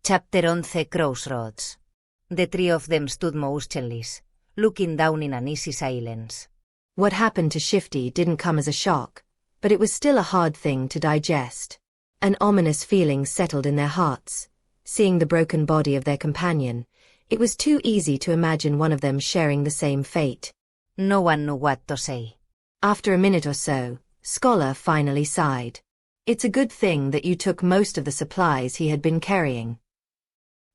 Chapter 11 Crossroads. The three of them stood motionless, looking down in an easy silence. What happened to Shifty didn't come as a shock, but it was still a hard thing to digest. An ominous feeling settled in their hearts. Seeing the broken body of their companion, it was too easy to imagine one of them sharing the same fate. No one knew what to say. After a minute or so, Scholar finally sighed. It's a good thing that you took most of the supplies he had been carrying.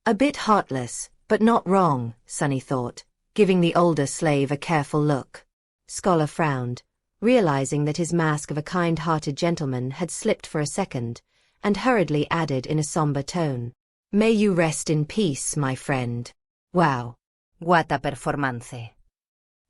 A bit heartless, but not wrong, Sunny thought, giving the older slave a careful look. Scholar frowned, realizing that his mask of a kind-hearted gentleman had slipped for a second, and hurriedly added in a somber tone, "May you rest in peace, my friend." Wow. What a performance.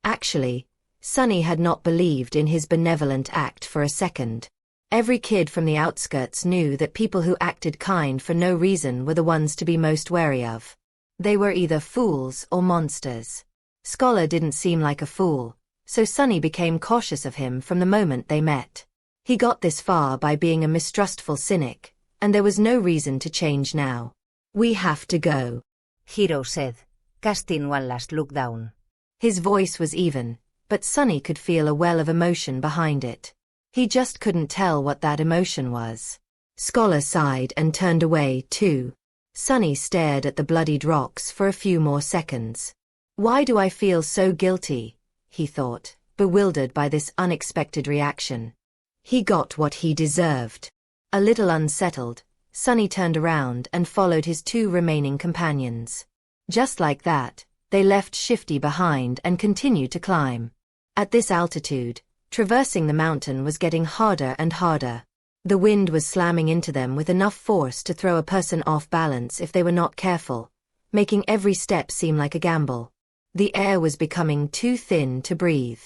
Actually, Sunny had not believed in his benevolent act for a second. Every kid from the outskirts knew that people who acted kind for no reason were the ones to be most wary of. They were either fools or monsters. Scholar didn't seem like a fool, so Sunny became cautious of him from the moment they met. He got this far by being a mistrustful cynic, and there was no reason to change now. "We have to go," Hero said, casting one last look down. His voice was even, but Sunny could feel a well of emotion behind it. He just couldn't tell what that emotion was. Scholar sighed and turned away, too. Sunny stared at the bloodied rocks for a few more seconds. Why do I feel so guilty? He thought, bewildered by this unexpected reaction. He got what he deserved. A little unsettled, Sunny turned around and followed his two remaining companions. Just like that, they left Shifty behind and continued to climb. At this altitude, traversing the mountain was getting harder and harder. The wind was slamming into them with enough force to throw a person off balance if they were not careful, making every step seem like a gamble. The air was becoming too thin to breathe.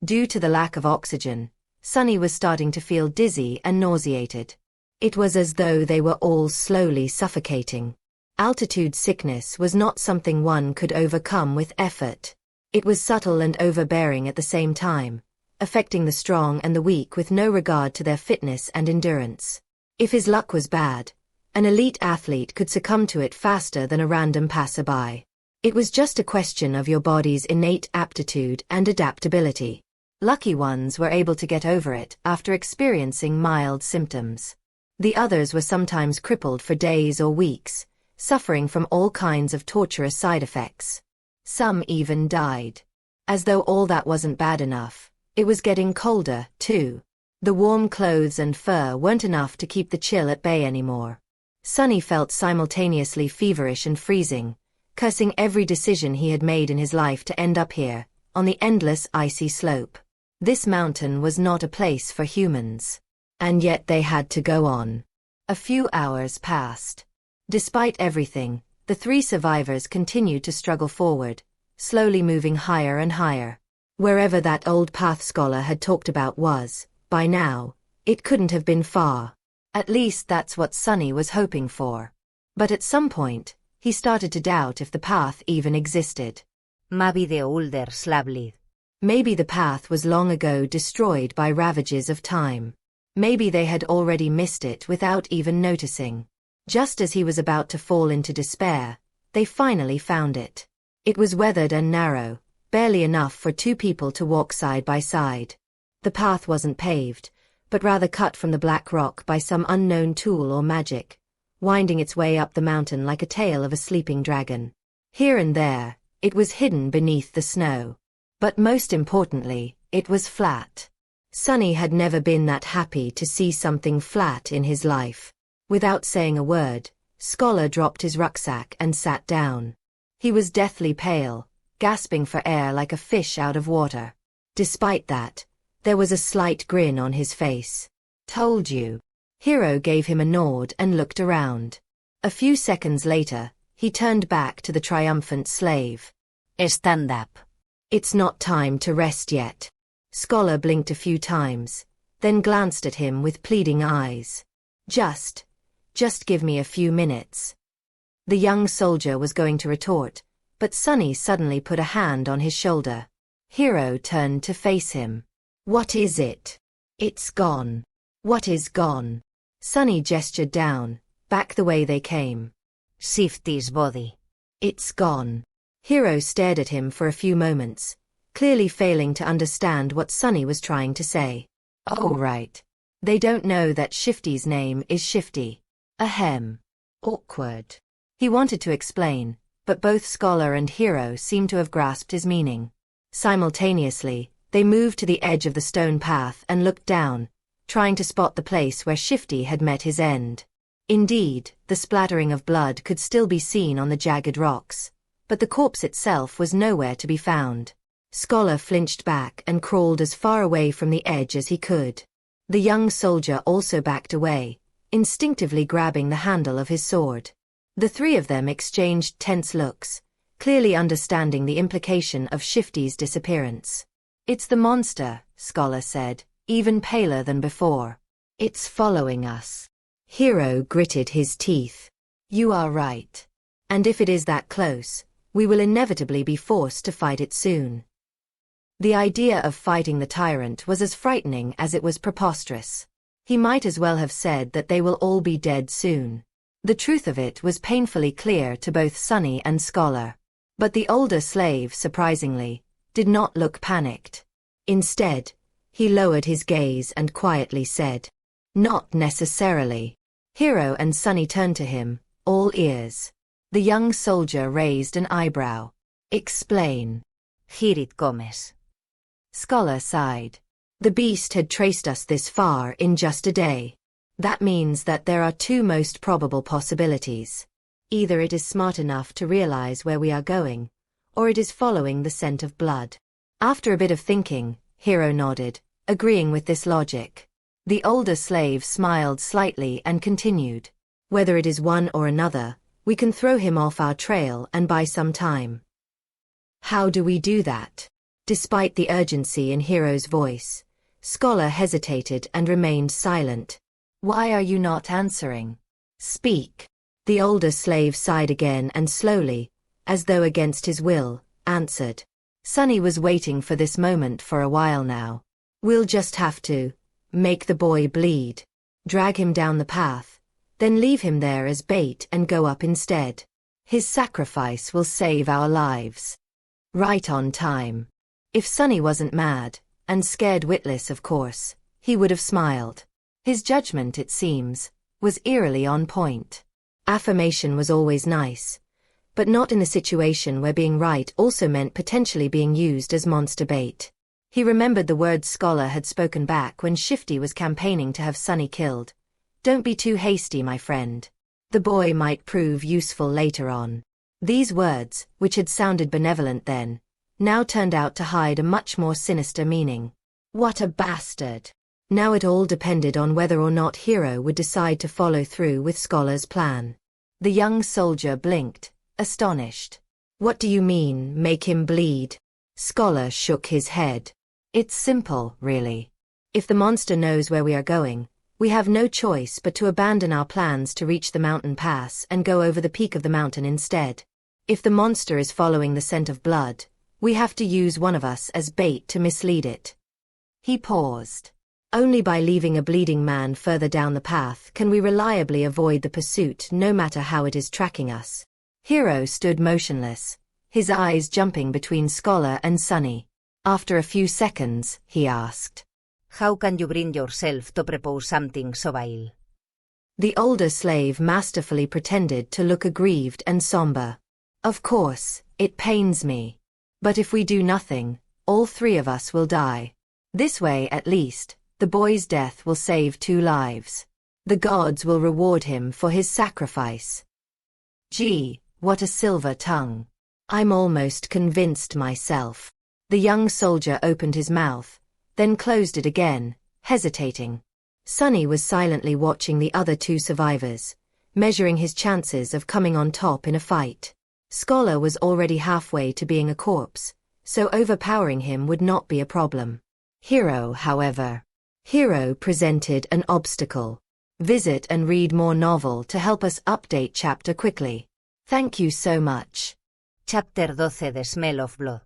Due to the lack of oxygen, Sunny was starting to feel dizzy and nauseated. It was as though they were all slowly suffocating. Altitude sickness was not something one could overcome with effort. It was subtle and overbearing at the same time, affecting the strong and the weak with no regard to their fitness and endurance. If his luck was bad, an elite athlete could succumb to it faster than a random passerby. It was just a question of your body's innate aptitude and adaptability. Lucky ones were able to get over it after experiencing mild symptoms. The others were sometimes crippled for days or weeks, suffering from all kinds of torturous side effects. Some even died. As though all that wasn't bad enough, it was getting colder, too. The warm clothes and fur weren't enough to keep the chill at bay anymore. Sunny felt simultaneously feverish and freezing, cursing every decision he had made in his life to end up here, on the endless icy slope. This mountain was not a place for humans. And yet they had to go on. A few hours passed. Despite everything, the three survivors continued to struggle forward, slowly moving higher and higher. Wherever that old path Scholar had talked about was, by now, it couldn't have been far. At least that's what Sunny was hoping for. But at some point, he started to doubt if the path even existed. Maybe the older slably. Maybe the path was long ago destroyed by ravages of time. Maybe they had already missed it without even noticing. Just as he was about to fall into despair, they finally found it. It was weathered and narrow, barely enough for two people to walk side by side. The path wasn't paved, but rather cut from the black rock by some unknown tool or magic, winding its way up the mountain like a tail of a sleeping dragon. Here and there, it was hidden beneath the snow. But most importantly, it was flat. Sunny had never been that happy to see something flat in his life. Without saying a word, Scholar dropped his rucksack and sat down. He was deathly pale, gasping for air like a fish out of water. Despite that, there was a slight grin on his face. "Told you." Hero gave him a nod and looked around. A few seconds later, he turned back to the triumphant slave. "Stand up. It's not time to rest yet." Scholar blinked a few times, then glanced at him with pleading eyes. Just give me a few minutes." The young soldier was going to retort, but Sunny suddenly put a hand on his shoulder. Hero turned to face him. "What is it?" "It's gone." "What is gone?" Sunny gestured down, back the way they came. Shifty's body. It's gone. Hero stared at him for a few moments, clearly failing to understand what Sunny was trying to say. Oh right. They don't know that Shifty's name is Shifty. Ahem. Awkward. He wanted to explain, but both Scholar and Hero seemed to have grasped his meaning. Simultaneously, they moved to the edge of the stone path and looked down, trying to spot the place where Shifty had met his end. Indeed, the splattering of blood could still be seen on the jagged rocks, but the corpse itself was nowhere to be found. Scholar flinched back and crawled as far away from the edge as he could. The young soldier also backed away, instinctively grabbing the handle of his sword. The three of them exchanged tense looks, clearly understanding the implication of Shifty's disappearance. It's the monster, Scholar said, even paler than before. It's following us. Hero gritted his teeth. You are right. And if it is that close, we will inevitably be forced to fight it soon. The idea of fighting the tyrant was as frightening as it was preposterous. He might as well have said that they will all be dead soon. The truth of it was painfully clear to both Sunny and Scholar. But the older slave, surprisingly, did not look panicked. Instead, he lowered his gaze and quietly said, "Not necessarily." Hero and Sunny turned to him, all ears. The young soldier raised an eyebrow. Explain. Here it comes. Scholar sighed. The beast had traced us this far in just a day. That means that there are two most probable possibilities. Either it is smart enough to realize where we are going, or it is following the scent of blood. After a bit of thinking, Hero nodded, agreeing with this logic. The older slave smiled slightly and continued. Whether it is one or another, we can throw him off our trail and buy some time. How do we do that? Despite the urgency in Hero's voice, Scholar hesitated and remained silent. Why are you not answering? Speak. The older slave sighed again and slowly, as though against his will, answered. Sunny was waiting for this moment for a while now. We'll just have to make the boy bleed. Drag him down the path, then leave him there as bait and go up instead. His sacrifice will save our lives. Right on time. If Sunny wasn't mad, and scared witless of course, he would have smiled. His judgment, it seems, was eerily on point. Affirmation was always nice, but not in a situation where being right also meant potentially being used as monster bait. He remembered the words Scholar had spoken back when Shifty was campaigning to have Sunny killed. Don't be too hasty, my friend. The boy might prove useful later on. These words, which had sounded benevolent then, now turned out to hide a much more sinister meaning. What a bastard! Now it all depended on whether or not Hero would decide to follow through with Scholar's plan. The young soldier blinked, astonished. What do you mean, make him bleed? Scholar shook his head. It's simple, really. If the monster knows where we are going, we have no choice but to abandon our plans to reach the mountain pass and go over the peak of the mountain instead. If the monster is following the scent of blood, we have to use one of us as bait to mislead it. He paused. Only by leaving a bleeding man further down the path can we reliably avoid the pursuit no matter how it is tracking us. Hero stood motionless, his eyes jumping between Scholar and Sunny. After a few seconds, he asked, How can you bring yourself to propose something so vile? The older slave masterfully pretended to look aggrieved and somber. Of course, it pains me. But if we do nothing, all three of us will die. This way, at least, the boy's death will save 2 lives. The gods will reward him for his sacrifice. Gee, what a silver tongue. I'm almost convinced myself. The young soldier opened his mouth, then closed it again, hesitating. Sunny was silently watching the other 2 survivors, measuring his chances of coming on top in a fight. Scholar was already halfway to being a corpse, so overpowering him would not be a problem. Hero, however. Hero presented an obstacle. Visit and read more novel to help us update chapter quickly. Thank you so much. Chapter 12 The Smell of Blood.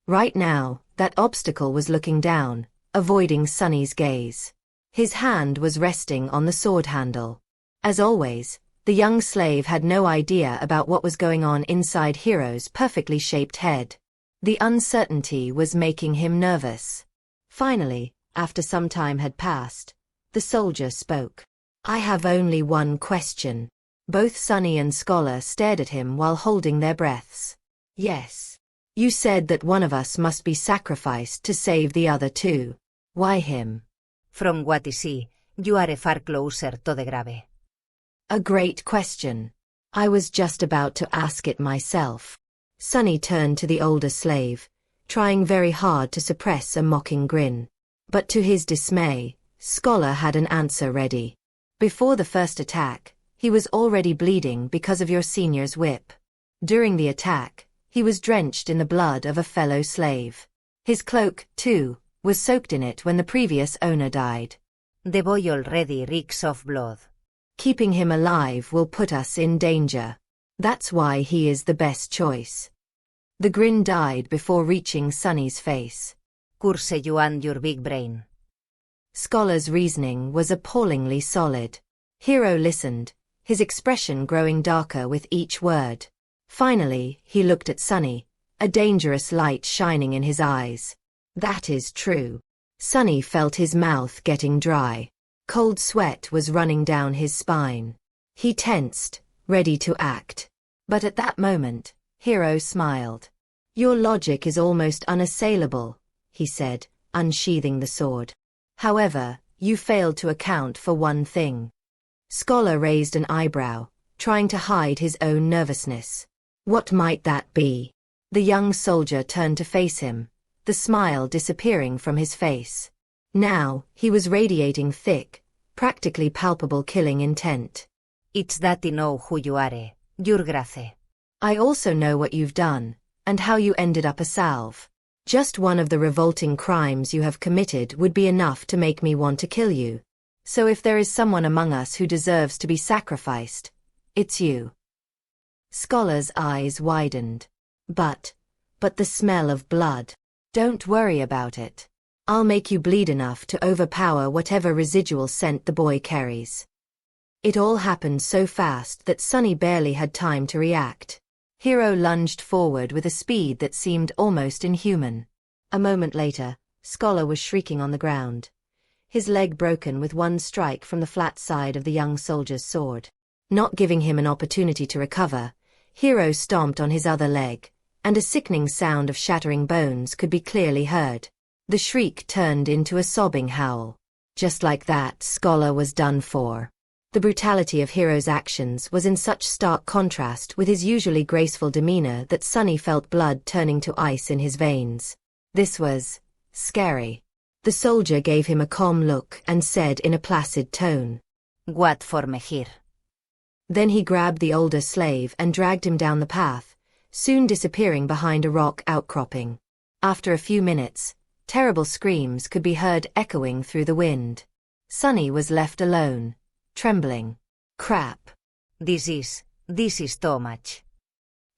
Right now, that obstacle was looking down, avoiding Sunny's gaze. His hand was resting on the sword handle. As always, The young slave had no idea about what was going on inside Hero's perfectly shaped head. The uncertainty was making him nervous. Finally, after some time had passed, the soldier spoke. I have only one question. Both Sunny and Scholar stared at him while holding their breaths. Yes. You said that one of us must be sacrificed to save the other two. Why him? From what I see, you are far closer to the grave. A great question. I was just about to ask it myself. Sunny turned to the older slave, trying very hard to suppress a mocking grin. But to his dismay, Scholar had an answer ready. Before the first attack, he was already bleeding because of your senior's whip. During the attack, he was drenched in the blood of a fellow slave. His cloak, too, was soaked in it when the previous owner died. The boy already reeks of blood. Keeping him alive will put us in danger. That's why he is the best choice. The grin died before reaching Sunny's face. Curse you and your big brain. Scholar's reasoning was appallingly solid. Hero listened, his expression growing darker with each word. Finally, he looked at Sunny, a dangerous light shining in his eyes. That is true. Sunny felt his mouth getting dry. Cold sweat was running down his spine. He tensed, ready to act. But at that moment, Hero smiled. Your logic is almost unassailable, he said, unsheathing the sword. However, you failed to account for one thing. Scholar raised an eyebrow, trying to hide his own nervousness. What might that be? The young soldier turned to face him, the smile disappearing from his face. Now, he was radiating thick, practically palpable killing intent. It's that I know who you are, your grace. I also know what you've done, and how you ended up a salve. Just one of the revolting crimes you have committed would be enough to make me want to kill you. So if there is someone among us who deserves to be sacrificed, it's you. Scholar's eyes widened. But the smell of blood. Don't worry about it. I'll make you bleed enough to overpower whatever residual scent the boy carries. It all happened so fast that Sunny barely had time to react. Hero lunged forward with a speed that seemed almost inhuman. A moment later, Scholar was shrieking on the ground, his leg broken with one strike from the flat side of the young soldier's sword. Not giving him an opportunity to recover, Hero stomped on his other leg, and a sickening sound of shattering bones could be clearly heard. The shriek turned into a sobbing howl. Just like that, Scholar was done for. The brutality of Hero's actions was in such stark contrast with his usually graceful demeanor that Sunny felt blood turning to ice in his veins. This was scary. The soldier gave him a calm look and said in a placid tone, What for me here? Then he grabbed the older slave and dragged him down the path, soon disappearing behind a rock outcropping. After a few minutes, terrible screams could be heard echoing through the wind. Sunny was left alone, trembling. Crap. This is too much.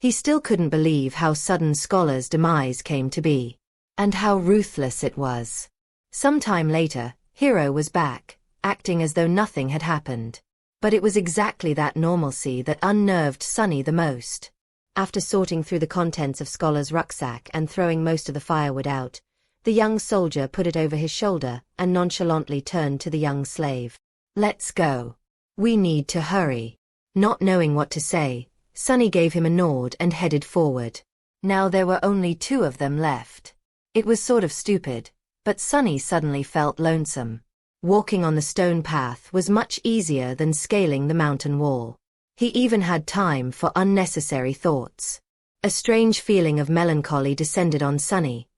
He still couldn't believe how sudden Scholar's demise came to be, and how ruthless it was. Some time later, Hero was back, acting as though nothing had happened. But it was exactly that normalcy that unnerved Sunny the most. After sorting through the contents of Scholar's rucksack and throwing most of the firewood out, the young soldier put it over his shoulder and nonchalantly turned to the young slave. Let's go. We need to hurry. Not knowing what to say, Sunny gave him a nod and headed forward. Now there were only two of them left. It was sort of stupid, but Sunny suddenly felt lonesome. Walking on the stone path was much easier than scaling the mountain wall. He even had time for unnecessary thoughts. A strange feeling of melancholy descended on Sunny.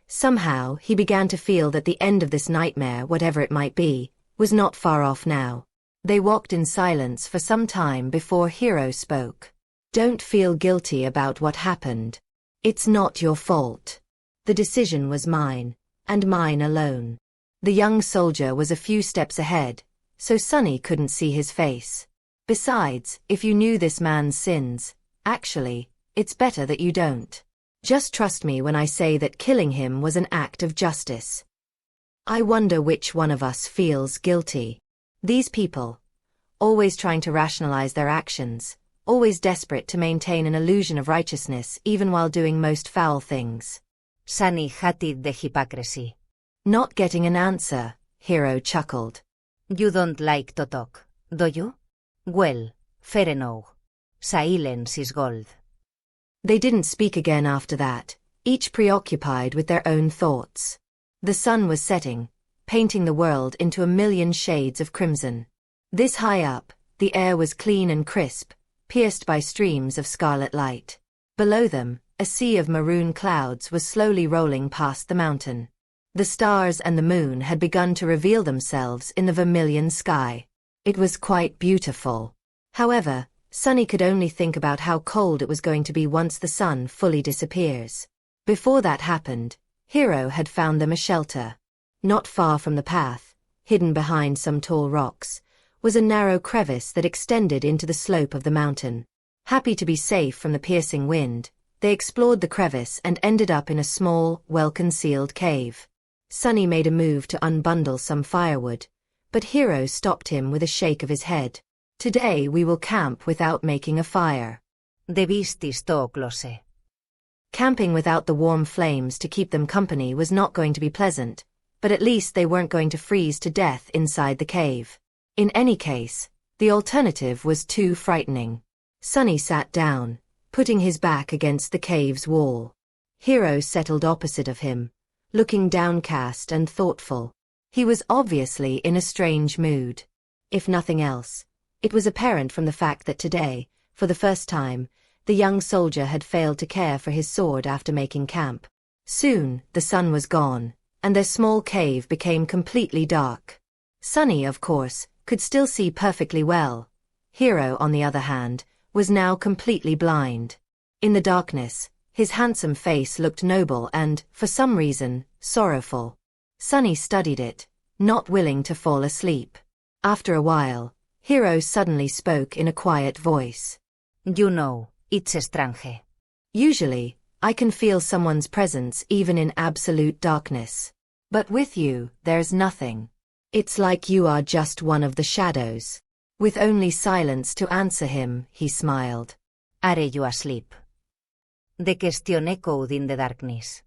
Somehow, he began to feel that the end of this nightmare, whatever it might be, was not far off now. They walked in silence for some time before Hero spoke. Don't feel guilty about what happened. It's not your fault. The decision was mine, and mine alone. The young soldier was a few steps ahead, so Sunny couldn't see his face. Besides, if you knew this man's sins, actually, it's better that you don't. Just trust me when I say that killing him was an act of justice. I wonder which one of us feels guilty. These people, always trying to rationalize their actions, always desperate to maintain an illusion of righteousness even while doing most foul things. Sunny hated the hypocrisy. Not getting an answer, Hero chuckled. You don't like to talk, do you? Well, fair enough. Silence is gold. They didn't speak again after that, each preoccupied with their own thoughts. The sun was setting, painting the world into a million shades of crimson. This high up, the air was clean and crisp, pierced by streams of scarlet light. Below them, a sea of maroon clouds was slowly rolling past the mountain. The stars and the moon had begun to reveal themselves in the vermilion sky. It was quite beautiful. However, Sunny could only think about how cold it was going to be once the sun fully disappears. Before that happened, Hero had found them a shelter. Not far from the path, hidden behind some tall rocks, was a narrow crevice that extended into the slope of the mountain. Happy to be safe from the piercing wind, they explored the crevice and ended up in a small, well-concealed cave. Sunny made a move to unbundle some firewood, but Hero stopped him with a shake of his head. Today we will camp without making a fire. The beast is too close. Camping without the warm flames to keep them company was not going to be pleasant, but at least they weren't going to freeze to death inside the cave. In any case, the alternative was too frightening. Sunny sat down, putting his back against the cave's wall. Hero settled opposite of him, looking downcast and thoughtful. He was obviously in a strange mood. If nothing else, it was apparent from the fact that today, for the first time, the young soldier had failed to care for his sword after making camp. Soon, the sun was gone, and their small cave became completely dark. Sunny, of course, could still see perfectly well. Hero, on the other hand, was now completely blind. In the darkness, his handsome face looked noble and, for some reason, sorrowful. Sunny studied it, not willing to fall asleep. After a while, Hero suddenly spoke in a quiet voice. You know, it's strange. Usually, I can feel someone's presence even in absolute darkness. But with you, there's nothing. It's like you are just one of the shadows. With only silence to answer him, he smiled. Are you asleep? The question echoed in the darkness.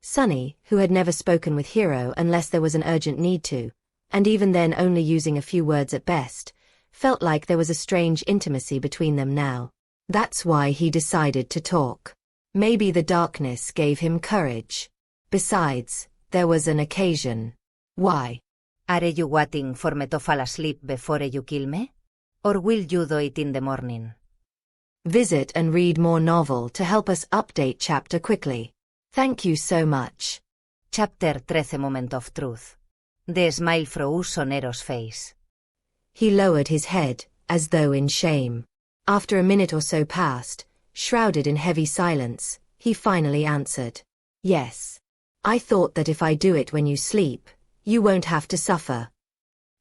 Sunny, who had never spoken with Hero unless there was an urgent need to, and even then only using a few words at best, felt like there was a strange intimacy between them now. That's why he decided to talk. Maybe the darkness gave him courage. Besides, there was an occasion. Why? Are you waiting for me to fall asleep before you kill me? Or will you do it in the morning? Visit and read more novel to help us update chapter quickly. Thank you so much. Chapter 13 Moment of Truth. The smile froze on Hero's face. He lowered his head, as though in shame. After a minute or so passed, shrouded in heavy silence, he finally answered. Yes. I thought that if I do it when you sleep, you won't have to suffer.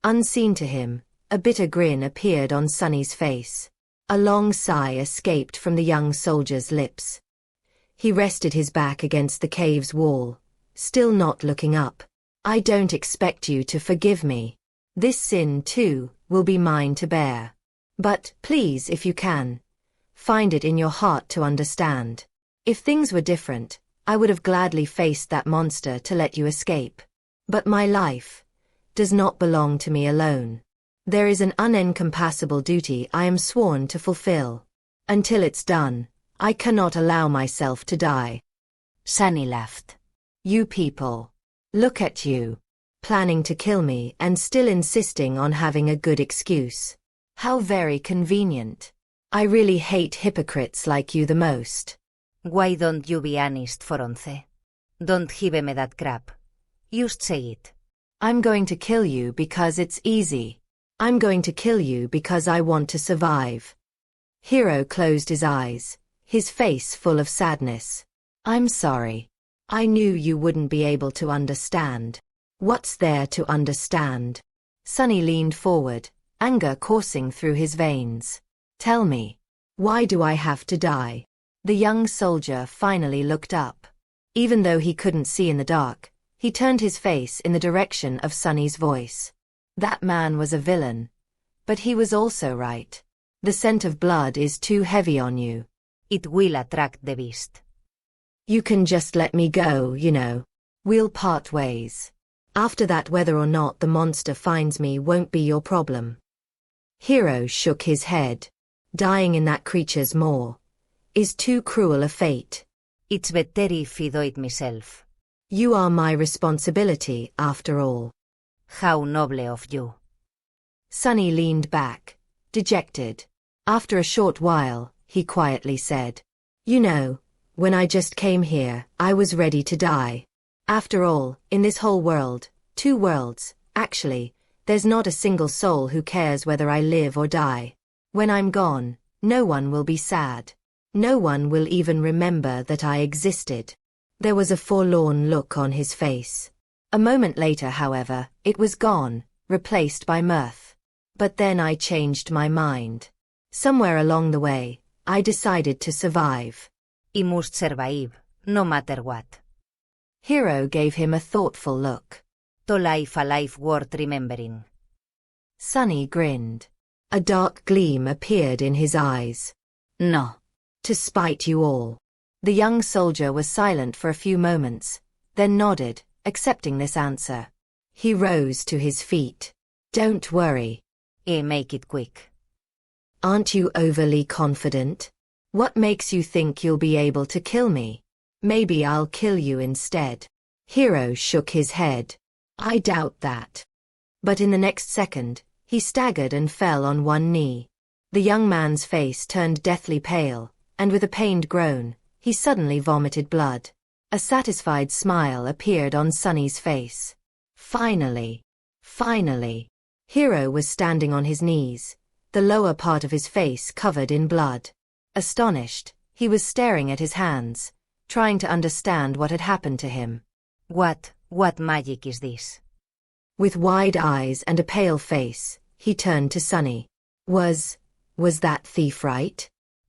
Unseen to him, a bitter grin appeared on Sunny's face. A long sigh escaped from the young soldier's lips. He rested his back against the cave's wall, still not looking up. I don't expect you to forgive me. This sin, too, will be mine to bear. But, please, if you can, find it in your heart to understand. If things were different, I would have gladly faced that monster to let you escape. But my life does not belong to me alone. There is an unencompassable duty I am sworn to fulfill. Until it's done, I cannot allow myself to die. Sunny laughed. You people. Look at you. Planning to kill me and still insisting on having a good excuse. How very convenient. I really hate hypocrites like you the most. Why don't you be honest for once? Don't give me that crap. Just say it. I'm going to kill you because it's easy. I'm going to kill you because I want to survive. Hero closed his eyes, his face full of sadness. I'm sorry. I knew you wouldn't be able to understand. What's there to understand? Sunny leaned forward, anger coursing through his veins. Tell me, why do I have to die? The young soldier finally looked up. Even though he couldn't see in the dark, he turned his face in the direction of Sunny's voice. That man was a villain. But he was also right. The scent of blood is too heavy on you. It will attract the beast. You can just let me go, you know. We'll part ways. After that, whether or not the monster finds me won't be your problem. Hero shook his head. Dying in that creature's maw is too cruel a fate. It's better if I do it myself. You are my responsibility, after all. How noble of you. Sunny leaned back, dejected. After a short while, he quietly said, You know, when I just came here, I was ready to die. After all, in this whole world, 2 worlds, actually, there's not a single soul who cares whether I live or die. When I'm gone, no one will be sad. No one will even remember that I existed. There was a forlorn look on his face. A moment later, however, it was gone, replaced by mirth. But then I changed my mind. Somewhere along the way, I decided to survive. I must survive, no matter what. Hero gave him a thoughtful look. To life a life worth remembering. Sunny grinned. A dark gleam appeared in his eyes. No. To spite you all. The young soldier was silent for a few moments, then nodded, accepting this answer. He rose to his feet. Don't worry. Make it quick. Aren't you overly confident? What makes you think you'll be able to kill me? Maybe I'll kill you instead. Hero shook his head. I doubt that. But in the next second, he staggered and fell on one knee. The young man's face turned deathly pale, and with a pained groan, he suddenly vomited blood. A satisfied smile appeared on Sunny's face. Finally. Finally. Hero was standing on his knees, the lower part of his face covered in blood. Astonished, he was staring at his hands, trying to understand what had happened to him. What magic is this? With wide eyes and a pale face, he turned to Sunny. Was that thief right?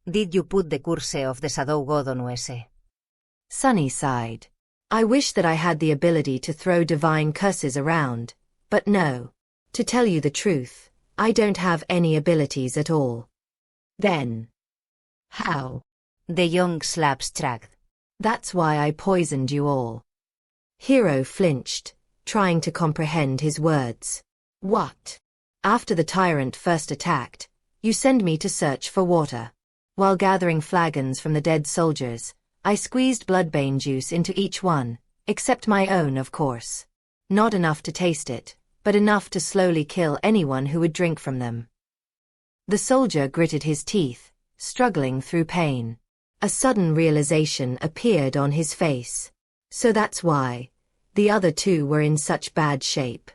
Did you put the curse of the shadow god on us? Sunny sighed. I wish that I had the ability to throw divine curses around, but no. To tell you the truth, I don't have any abilities at all. Then. How? The young slabs shrugged. That's why I poisoned you all. Hero flinched, trying to comprehend his words. What? After the tyrant first attacked, you send me to search for water. While gathering flagons from the dead soldiers, I squeezed bloodbane juice into each one, except my own, of course. Not enough to taste it, but enough to slowly kill anyone who would drink from them. The soldier gritted his teeth, struggling through pain. A sudden realization appeared on his face. So that's why the other 2 were in such bad shape.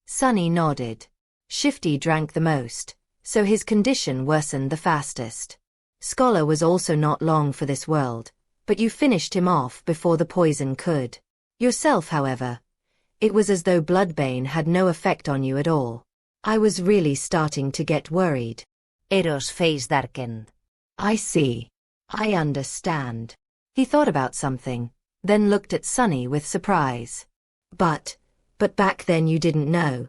Sunny nodded. Shifty drank the most, so his condition worsened the fastest. Scholar was also not long for this world, but you finished him off before the poison could. Yourself, however, it was as though bloodbane had no effect on you at all. I was really starting to get worried. Hero's face darkened. I see. I understand. He thought about something, then looked at Sunny with surprise. But back then you didn't know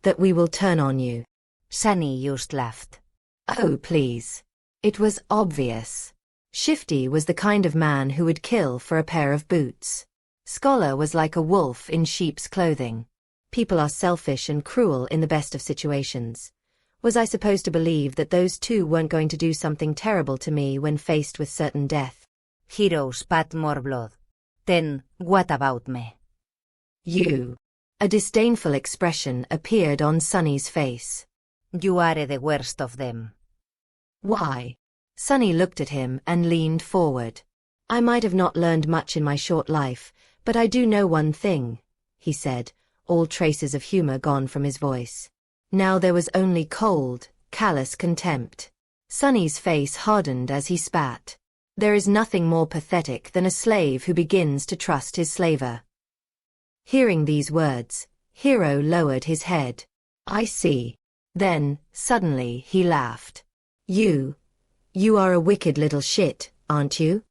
that we will turn on you. Sunny just laughed. Oh, please. It was obvious. Shifty was the kind of man who would kill for a pair of boots. Scholar was like a wolf in sheep's clothing. People are selfish and cruel in the best of situations. Was I supposed to believe that those 2 weren't going to do something terrible to me when faced with certain death? Hero spat more blood. Then, what about me? You. A disdainful expression appeared on Sunny's face. You are the worst of them. Why? Sunny looked at him and leaned forward. I might have not learned much in my short life, but I do know one thing, he said, all traces of humor gone from his voice. Now there was only cold, callous contempt. Sunny's face hardened as he spat. There is nothing more pathetic than a slave who begins to trust his slaver. Hearing these words, Hero lowered his head. I see. Then, suddenly, he laughed. You are a wicked little shit, aren't you?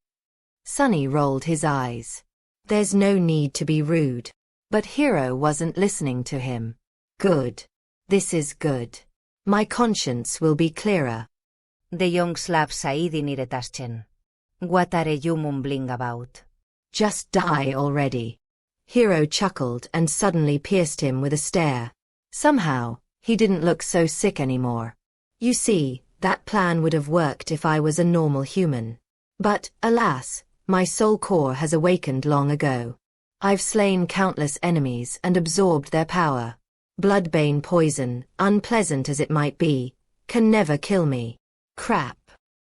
Sunny rolled his eyes. There's no need to be rude. But Hero wasn't listening to him. Good. This is good. My conscience will be clearer. The young slap Said in irritation. What are you mumbling about? Just die already. Hero chuckled and suddenly pierced him with a stare. Somehow, he didn't look so sick anymore. You see, that plan would have worked if I was a normal human. But, alas, my soul core has awakened long ago. I've slain countless enemies and absorbed their power. Bloodbane poison, unpleasant as it might be, can never kill me. Crap.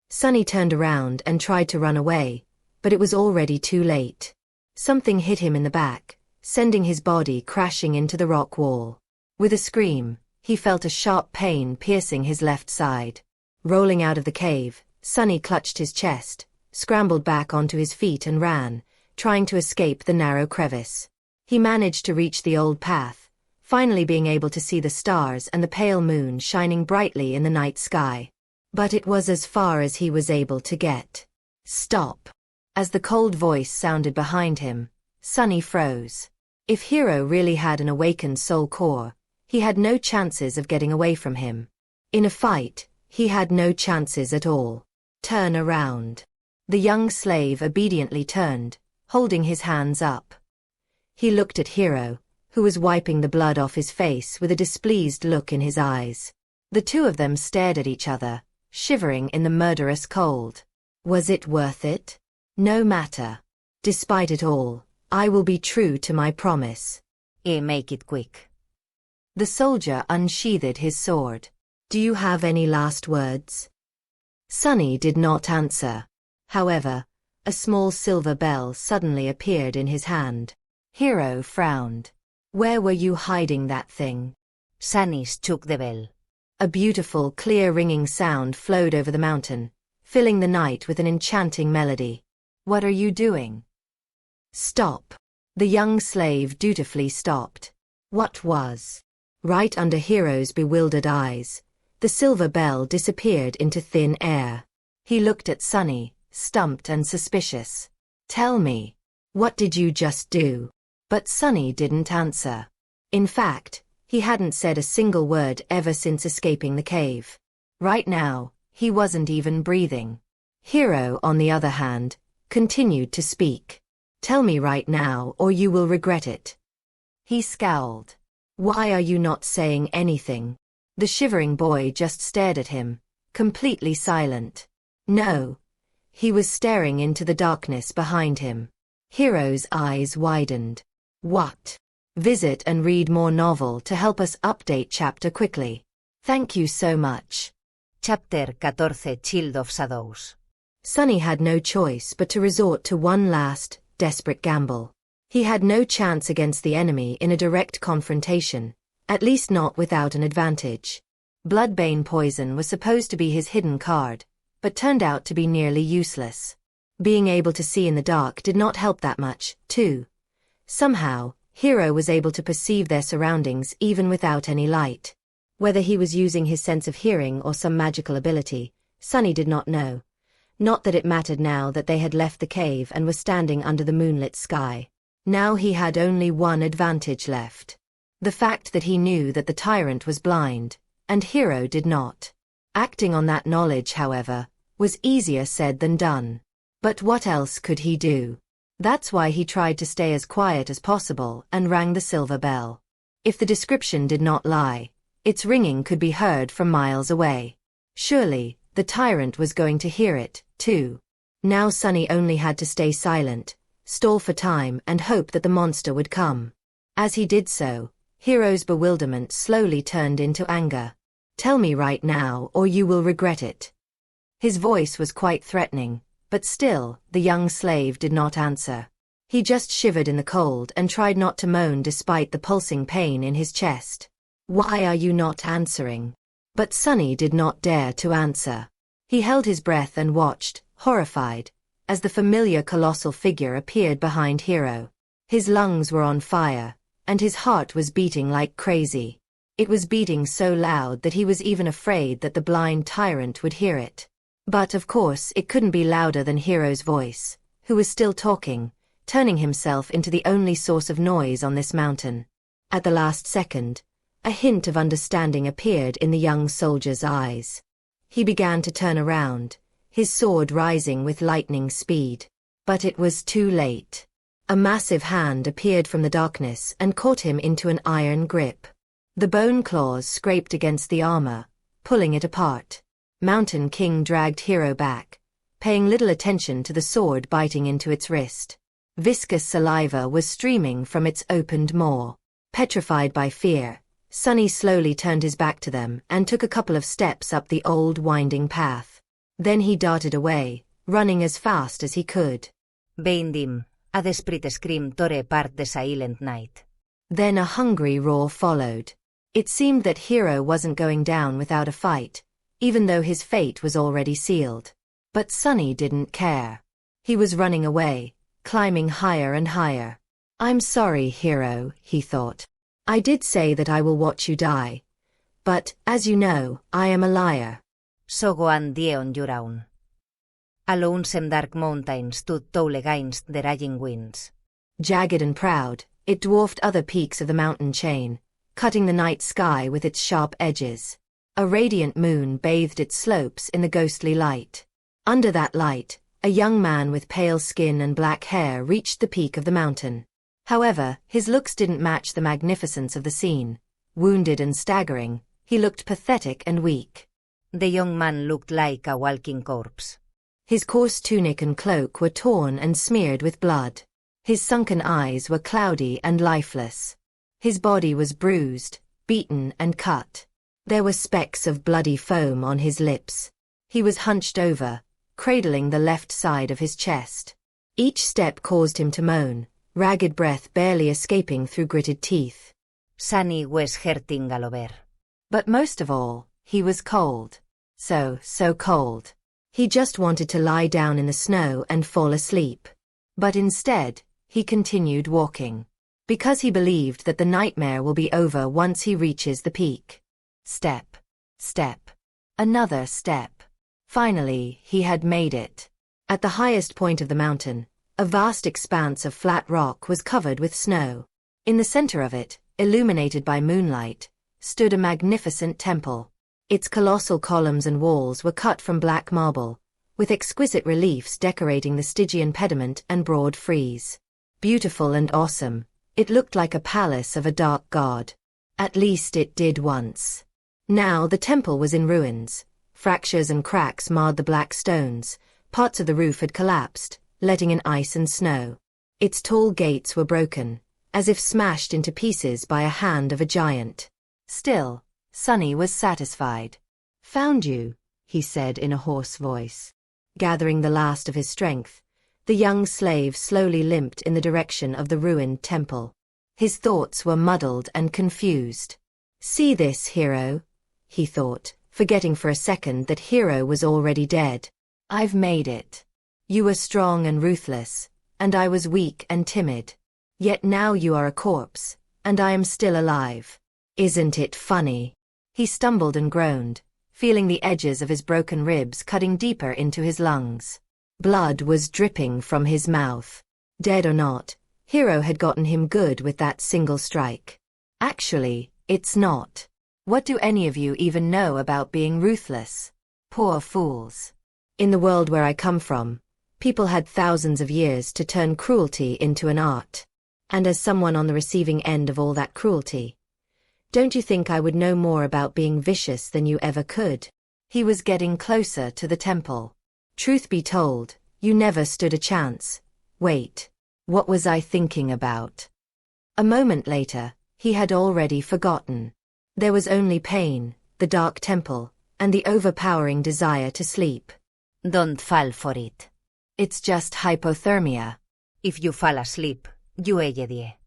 Sunny turned around and tried to run away, but it was already too late. Something hit him in the back, sending his body crashing into the rock wall. With a scream, he felt a sharp pain piercing his left side. Rolling out of the cave, Sunny clutched his chest, scrambled back onto his feet and ran, trying to escape the narrow crevice. He managed to reach the old path, finally being able to see the stars and the pale moon shining brightly in the night sky. But it was as far as he was able to get. Stop. As the cold voice sounded behind him, Sunny froze. If Hero really had an awakened soul core, he had no chances of getting away from him. In a fight, he had no chances at all. Turn around. The young slave obediently turned, holding his hands up. He looked at Hero, who was wiping the blood off his face with a displeased look in his eyes. The two of them stared at each other, shivering in the murderous cold. Was it worth it? No matter. Despite it all, I will be true to my promise. Make it quick. The soldier unsheathed his sword. Do you have any last words? Sunny did not answer. However, a small silver bell suddenly appeared in his hand. Hero frowned. Where were you hiding that thing? Sunny shook the bell. A beautiful, clear ringing sound flowed over the mountain, filling the night with an enchanting melody. What are you doing? Stop. The young slave dutifully stopped. What was? Right under Hero's bewildered eyes, the silver bell disappeared into thin air. He looked at Sunny, stumped and suspicious. Tell me, what did you just do? But Sunny didn't answer. In fact, he hadn't said a single word ever since escaping the cave. Right now, he wasn't even breathing. Hero, on the other hand, continued to speak. Tell me right now or you will regret it. He scowled. Why are you not saying anything? The shivering boy just stared at him, completely silent. No. He was staring into the darkness behind him. Hero's eyes widened. What? Visit and read more novel to help us update chapter quickly. Thank you so much. Chapter 14 Child of Shadows. Sunny had no choice but to resort to one last, desperate gamble. He had no chance against the enemy in a direct confrontation, at least not without an advantage. Bloodbane poison was supposed to be his hidden card, but turned out to be nearly useless. Being able to see in the dark did not help that much, too. Somehow, Hero was able to perceive their surroundings even without any light. Whether he was using his sense of hearing or some magical ability, Sunny did not know. Not that it mattered now that they had left the cave and were standing under the moonlit sky. Now he had only one advantage left. The fact that he knew that the tyrant was blind, and Hero did not. Acting on that knowledge, however, was easier said than done. But what else could he do? That's why he tried to stay as quiet as possible and rang the silver bell. If the description did not lie, its ringing could be heard from miles away. Surely, the tyrant was going to hear it, too. Now Sunny only had to stay silent, stall for time and hope that the monster would come. As he did so, Hero's bewilderment slowly turned into anger. Tell me right now or you will regret it. His voice was quite threatening, but still, the young slave did not answer. He just shivered in the cold and tried not to moan despite the pulsing pain in his chest. Why are you not answering? But Sunny did not dare to answer. He held his breath and watched, horrified, as the familiar colossal figure appeared behind Hero. His lungs were on fire, and his heart was beating like crazy. It was beating so loud that he was even afraid that the blind tyrant would hear it. But of course it couldn't be louder than Hero's voice, who was still talking, turning himself into the only source of noise on this mountain. At the last second, A hint of understanding appeared in the young soldier's eyes. He began to turn around, his sword rising with lightning speed. But it was too late. A massive hand appeared from the darkness and caught him into an iron grip. The bone claws scraped against the armor, pulling it apart. Mountain King dragged Hero back, paying little attention to the sword biting into its wrist. Viscous saliva was streaming from its opened maw. Petrified by fear, Sunny slowly turned his back to them and took a couple of steps up the old winding path. Then he darted away, running as fast as he could. Beindim, a desprit scream tore part the silent night. Then a hungry roar followed. It seemed that Hero wasn't going down without a fight, even though his fate was already sealed. But Sunny didn't care. He was running away, climbing higher and higher. I'm sorry, Hero, he thought. I did say that I will watch you die. But, as you know, I am a liar. So go and die on your own. A lonesome dark mountain stood tall against the raging winds. Jagged and proud, it dwarfed other peaks of the mountain chain, cutting the night sky with its sharp edges. A radiant moon bathed its slopes in the ghostly light. Under that light, a young man with pale skin and black hair reached the peak of the mountain. However, his looks didn't match the magnificence of the scene. Wounded and staggering, he looked pathetic and weak. The young man looked like a walking corpse. His coarse tunic and cloak were torn and smeared with blood. His sunken eyes were cloudy and lifeless. His body was bruised, beaten and cut. There were specks of bloody foam on his lips. He was hunched over, cradling the left side of his chest. Each step caused him to moan, ragged breath barely escaping through gritted teeth. Sunny was hurting all over. But most of all, he was cold. So cold. He just wanted to lie down in the snow and fall asleep. But instead, he continued walking. Because he believed that the nightmare will be over once he reaches the peak. Step. Step. Another step. Finally, he had made it. At the highest point of the mountain, a vast expanse of flat rock was covered with snow. In the center of it, illuminated by moonlight, stood a magnificent temple. Its colossal columns and walls were cut from black marble, with exquisite reliefs decorating the Stygian pediment and broad frieze. Beautiful and awesome, it looked like a palace of a dark god. At least it did once. Now the temple was in ruins. Fractures and cracks marred the black stones, parts of the roof had collapsed, letting in ice and snow. Its tall gates were broken, as if smashed into pieces by a hand of a giant. Still, Sunny was satisfied. Found you, he said in a hoarse voice. Gathering the last of his strength, the young slave slowly limped in the direction of the ruined temple. His thoughts were muddled and confused. See this, Hero, he thought, forgetting for a second that Hero was already dead. I've made it. You were strong and ruthless, and I was weak and timid. Yet now you are a corpse, and I am still alive. Isn't it funny? He stumbled and groaned, feeling the edges of his broken ribs cutting deeper into his lungs. Blood was dripping from his mouth. Dead or not, Hero had gotten him good with that single strike. Actually, it's not. What do any of you even know about being ruthless? Poor fools. In the world where I come from, people had thousands of years to turn cruelty into an art. And as someone on the receiving end of all that cruelty, don't you think I would know more about being vicious than you ever could? He was getting closer to the temple. Truth be told, you never stood a chance. Wait, what was I thinking about? A moment later, he had already forgotten. There was only pain, the dark temple, and the overpowering desire to sleep. Don't fall for it. It's just hypothermia. If you fall asleep, you die.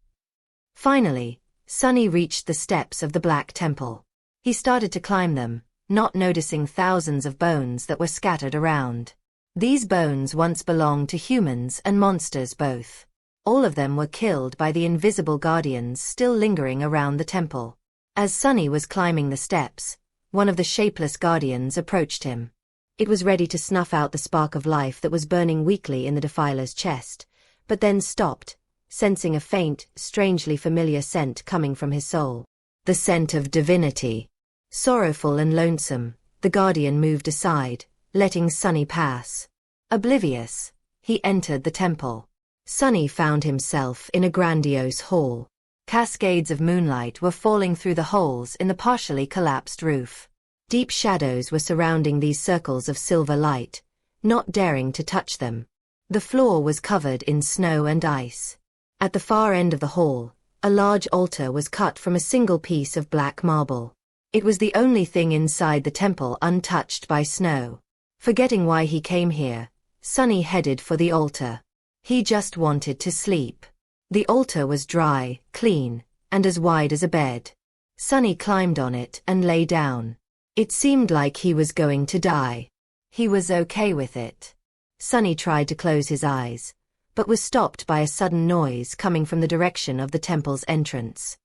Finally, Sunny reached the steps of the Black Temple. He started to climb them, not noticing thousands of bones that were scattered around. These bones once belonged to humans and monsters both. All of them were killed by the invisible guardians still lingering around the temple. As Sunny was climbing the steps, one of the shapeless guardians approached him. It was ready to snuff out the spark of life that was burning weakly in the defiler's chest, but then stopped, sensing a faint, strangely familiar scent coming from his soul. The scent of divinity. Sorrowful and lonesome, the guardian moved aside, letting Sunny pass. Oblivious, he entered the temple. Sunny found himself in a grandiose hall. Cascades of moonlight were falling through the holes in the partially collapsed roof. Deep shadows were surrounding these circles of silver light, not daring to touch them. The floor was covered in snow and ice. At the far end of the hall, a large altar was cut from a single piece of black marble. It was the only thing inside the temple untouched by snow. Forgetting why he came here, Sunny headed for the altar. He just wanted to sleep. The altar was dry, clean, and as wide as a bed. Sunny climbed on it and lay down. It seemed like he was going to die. He was okay with it. Sunny tried to close his eyes, but was stopped by a sudden noise coming from the direction of the temple's entrance.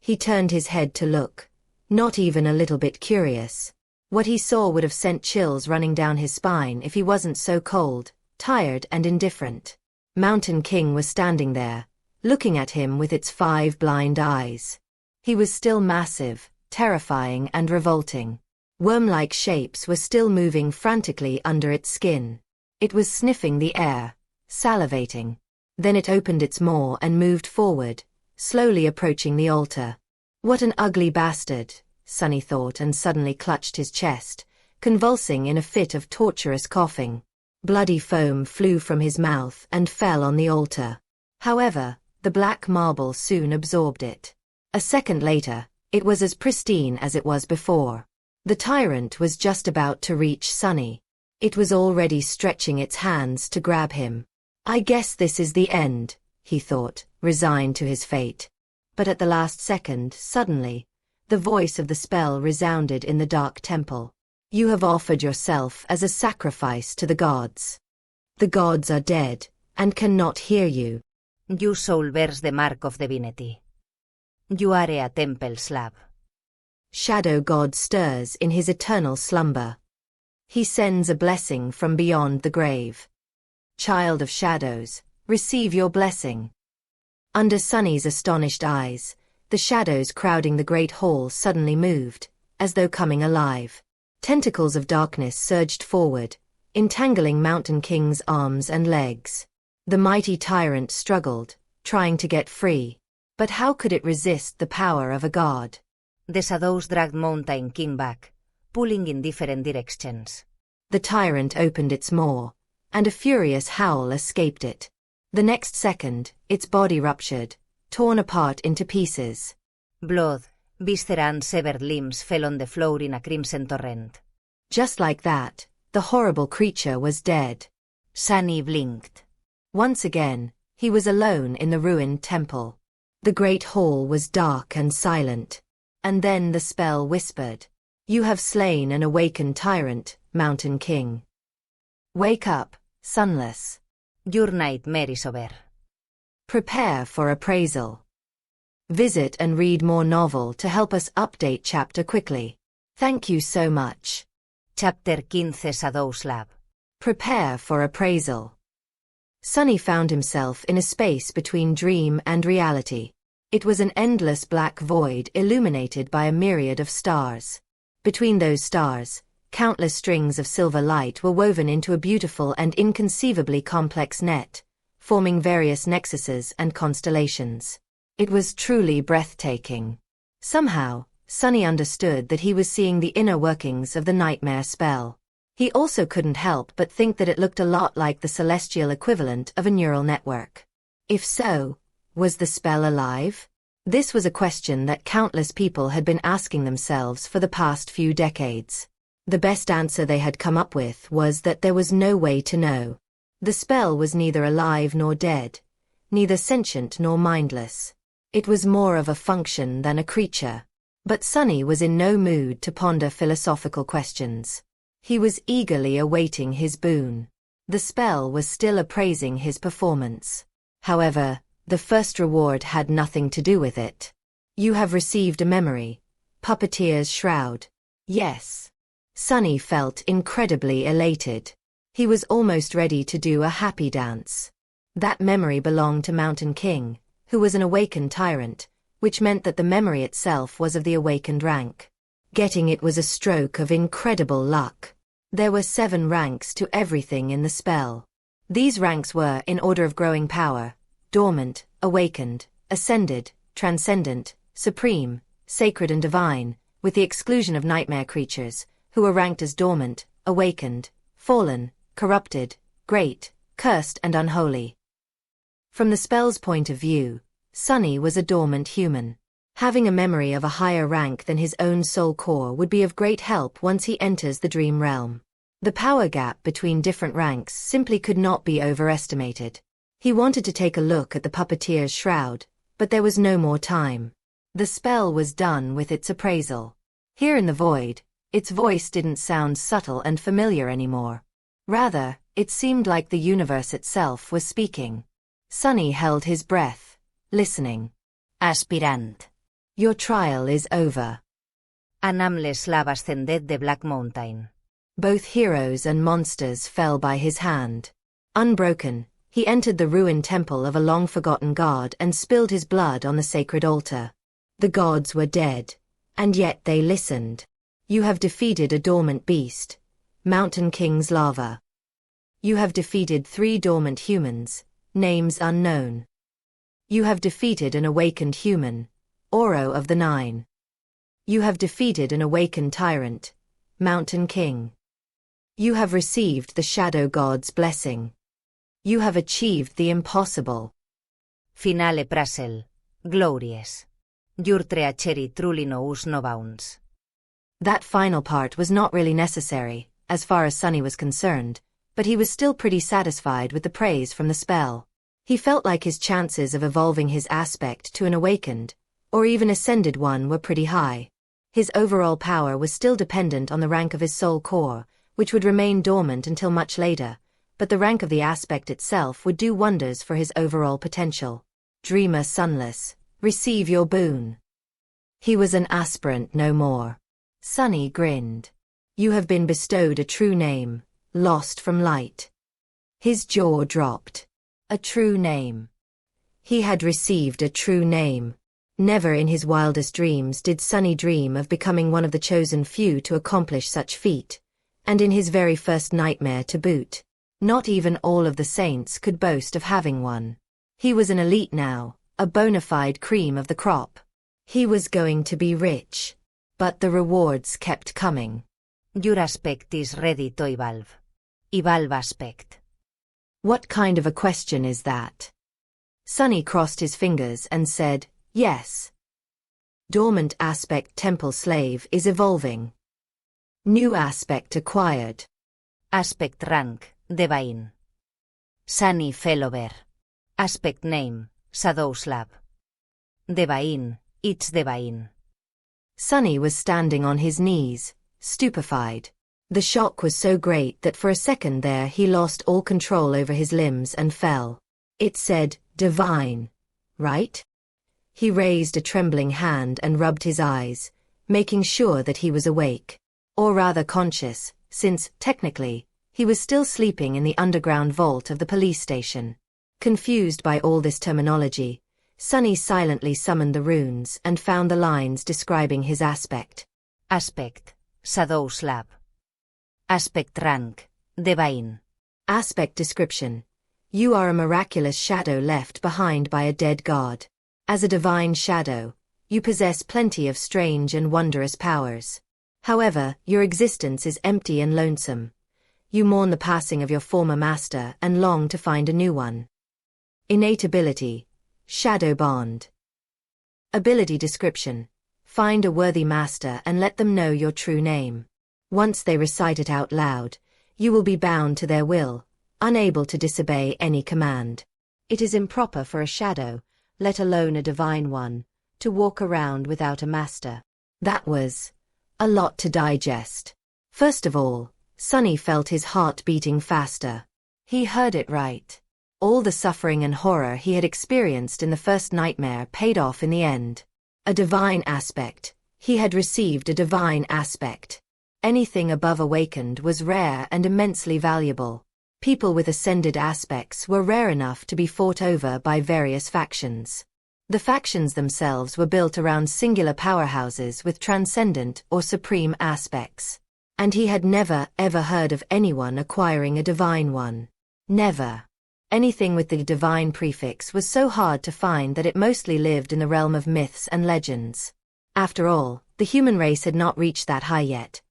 He turned his head to look, not even a little bit curious. What he saw would have sent chills running down his spine if he wasn't so cold, tired and indifferent. Mountain King was standing there, looking at him with its 5 blind eyes. He was still massive, terrifying and revolting. Worm-like shapes were still moving frantically under its skin. It was sniffing the air, salivating. Then it opened its maw and moved forward, slowly approaching the altar. What an ugly bastard, Sunny thought, and suddenly clutched his chest, convulsing in a fit of torturous coughing. Bloody foam flew from his mouth and fell on the altar. However, the black marble soon absorbed it. A second later, it was as pristine as it was before. The tyrant was just about to reach Sunny. It was already stretching its hands to grab him. I guess this is the end, he thought, resigned to his fate. But at the last second, suddenly, the voice of the spell resounded in the dark temple. You have offered yourself as a sacrifice to the gods. The gods are dead, and cannot hear you. You soul bears the mark of divinity. You are a temple slab. Shadow God stirs in his eternal slumber. He sends a blessing from beyond the grave. Child of shadows, receive your blessing. Under Sunny's astonished eyes, the shadows crowding the great hall suddenly moved, as though coming alive. Tentacles of darkness surged forward, entangling Mountain King's arms and legs. The mighty tyrant struggled, trying to get free. But how could it resist the power of a god? The shadows dragged Mountain King back, pulling in different directions. The tyrant opened its maw, and a furious howl escaped it. The next second, its body ruptured, torn apart into pieces. Blood, viscera and severed limbs fell on the floor in a crimson torrent. Just like that, the horrible creature was dead. Sunny blinked. Once again, he was alone in the ruined temple. The great hall was dark and silent. And then the spell whispered. You have slain an awakened tyrant, Mountain King. Wake up, sunless. Your nightmare is over. Prepare for appraisal. Visit and read more novel to help us update chapter quickly. Thank you so much. Chapter 15 Shadows Lab. Prepare for appraisal. Sunny found himself in a space between dream and reality. It was an endless black void illuminated by a myriad of stars. Between those stars, countless strings of silver light were woven into a beautiful and inconceivably complex net, forming various nexuses and constellations. It was truly breathtaking. Somehow, Sunny understood that he was seeing the inner workings of the nightmare spell. He also couldn't help but think that it looked a lot like the celestial equivalent of a neural network. If so, was the spell alive? This was a question that countless people had been asking themselves for the past few decades. The best answer they had come up with was that there was no way to know. The spell was neither alive nor dead, neither sentient nor mindless. It was more of a function than a creature. But Sunny was in no mood to ponder philosophical questions. He was eagerly awaiting his boon. The spell was still appraising his performance. However, the first reward had nothing to do with it. You have received a memory. Puppeteer's Shroud. Yes. Sunny felt incredibly elated. He was almost ready to do a happy dance. That memory belonged to Mountain King, who was an awakened tyrant, which meant that the memory itself was of the awakened rank. Getting it was a stroke of incredible luck. There were 7 ranks to everything in the spell. These ranks were, in order of growing power, dormant, awakened, ascended, transcendent, supreme, sacred and divine, with the exclusion of nightmare creatures, who were ranked as dormant, awakened, fallen, corrupted, great, cursed and unholy. From the spell's point of view, Sunny was a dormant human. Having a memory of a higher rank than his own soul core would be of great help once he enters the dream realm. The power gap between different ranks simply could not be overestimated. He wanted to take a look at the puppeteer's shroud, but there was no more time. The spell was done with its appraisal. Here in the void, its voice didn't sound subtle and familiar anymore. Rather, it seemed like the universe itself was speaking. Sunny held his breath, listening. Aspirant. Your trial is over. An amb les laves ascended de Black Mountain. Both heroes and monsters fell by his hand. Unbroken, he entered the ruined temple of a long-forgotten god and spilled his blood on the sacred altar. The gods were dead, and yet they listened. You have defeated a dormant beast, Mountain King's lava. You have defeated 3 dormant humans, names unknown. You have defeated an awakened human, Oro of the 9. You have defeated an awakened tyrant, Mountain King. You have received the Shadow God's blessing. You have achieved the impossible. Finale prasel. Glorious. Your treachery truly knows no bounds. That final part was not really necessary, as far as Sunny was concerned, but he was still pretty satisfied with the praise from the spell. He felt like his chances of evolving his aspect to an awakened, or even ascended one were pretty high. His overall power was still dependent on the rank of his soul core, which would remain dormant until much later, but the rank of the aspect itself would do wonders for his overall potential. Dreamer Sunless, receive your boon. He was an aspirant no more. Sunny grinned. You have been bestowed a true name, lost from light. His jaw dropped. A true name. He had received a true name. Never in his wildest dreams did Sunny dream of becoming one of the chosen few to accomplish such feat, and in his very first nightmare to boot. Not even all of the saints could boast of having one. He was an elite now, a bona fide cream of the crop. He was going to be rich. But the rewards kept coming. Your aspect is ready to evolve. Evolve aspect. What kind of a question is that? Sunny crossed his fingers and said, yes. Dormant aspect temple slave is evolving. New aspect acquired. Aspect rank, divine. Sunny fell over. Aspect name, Shadow Slab. Divine, it's divine. Sunny was standing on his knees, stupefied. The shock was so great that for a second there he lost all control over his limbs and fell. It said, divine, right? He raised a trembling hand and rubbed his eyes, making sure that he was awake. Or rather conscious, since, technically, he was still sleeping in the underground vault of the police station. Confused by all this terminology, Sunny silently summoned the runes and found the lines describing his aspect. Aspect, Shadow Slab. Aspect rank, divine. Aspect description. You are a miraculous shadow left behind by a dead god. As a divine shadow, you possess plenty of strange and wondrous powers. However, your existence is empty and lonesome. You mourn the passing of your former master and long to find a new one. Innate ability. Shadow Bond. Ability description. Find a worthy master and let them know your true name. Once they recite it out loud, you will be bound to their will, unable to disobey any command. It is improper for a shadow, let alone a divine one, to walk around without a master. That was a lot to digest. First of all, Sunny felt his heart beating faster. He heard it right. All the suffering and horror he had experienced in the first nightmare paid off in the end. A divine aspect. He had received a divine aspect. Anything above awakened was rare and immensely valuable. People with ascended aspects were rare enough to be fought over by various factions. The factions themselves were built around singular powerhouses with transcendent or supreme aspects. And he had never, ever heard of anyone acquiring a divine one. Never. Anything with the divine prefix was so hard to find that it mostly lived in the realm of myths and legends. After all, the human race had not reached that high yet.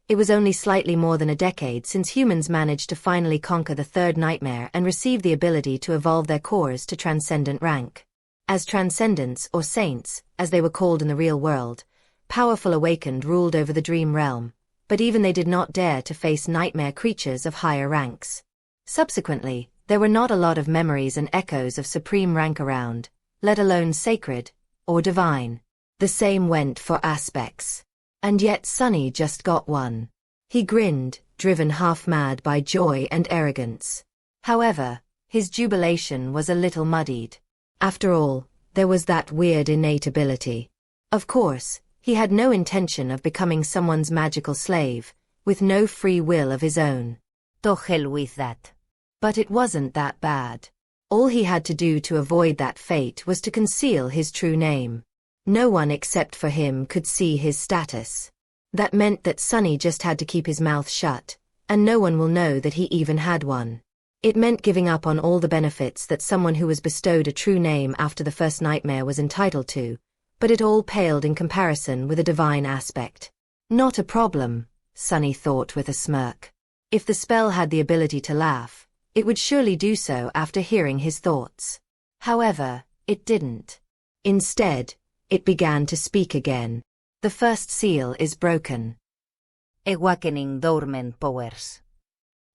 It was only slightly more than a decade since humans managed to finally conquer the third nightmare and receive the ability to evolve their cores to transcendent rank. As transcendents, or saints, as they were called in the real world, powerful awakened ruled over the dream realm, but even they did not dare to face nightmare creatures of higher ranks. Subsequently, there were not a lot of memories and echoes of supreme rank around, let alone sacred, or divine. The same went for aspects. And yet Sunny just got one. He grinned, driven half-mad by joy and arrogance. However, his jubilation was a little muddied. After all, there was that weird innate ability. Of course, he had no intention of becoming someone's magical slave, with no free will of his own. To hell with that. But it wasn't that bad. All he had to do to avoid that fate was to conceal his true name. No one except for him could see his status. That meant that Sunny just had to keep his mouth shut, and no one will know that he even had one. It meant giving up on all the benefits that someone who was bestowed a true name after the first nightmare was entitled to, but it all paled in comparison with a divine aspect. Not a problem, Sunny thought with a smirk. If the spell had the ability to laugh, it would surely do so after hearing his thoughts. However, it didn't. Instead, it began to speak again. The first seal is broken. Awakening dormant powers.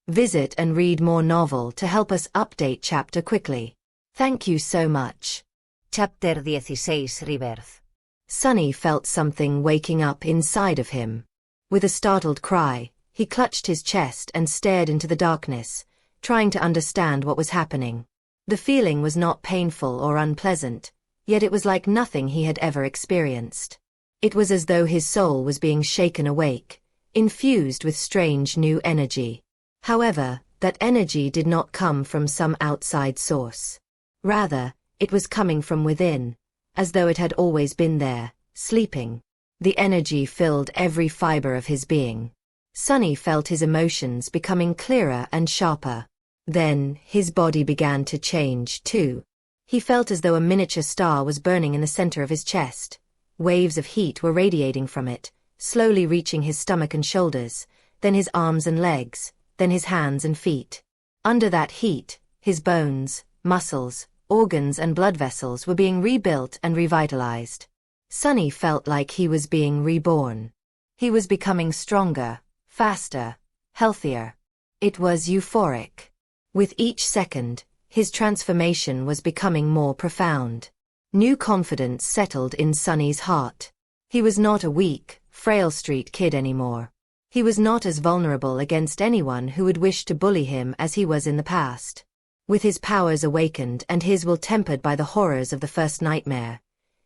Visit and read more novel to help us update chapter quickly. Thank you so much. Chapter 16 Rebirth. Sunny felt something waking up inside of him. With a startled cry, he clutched his chest and stared into the darkness, trying to understand what was happening. The feeling was not painful or unpleasant, yet it was like nothing he had ever experienced. It was as though his soul was being shaken awake, infused with strange new energy. However, that energy did not come from some outside source. Rather, it was coming from within, as though it had always been there, sleeping. The energy filled every fiber of his being. Sunny felt his emotions becoming clearer and sharper. Then, his body began to change, too. He felt as though a miniature star was burning in the center of his chest. Waves of heat were radiating from it, slowly reaching his stomach and shoulders, then his arms and legs, then his hands and feet. Under that heat, his bones, muscles, organs and blood vessels were being rebuilt and revitalized. Sunny felt like he was being reborn. He was becoming stronger, faster, healthier. It was euphoric. With each second, his transformation was becoming more profound. New confidence settled in Sunny's heart. He was not a weak, frail street kid anymore. He was not as vulnerable against anyone who would wish to bully him as he was in the past. With his powers awakened and his will tempered by the horrors of the first nightmare,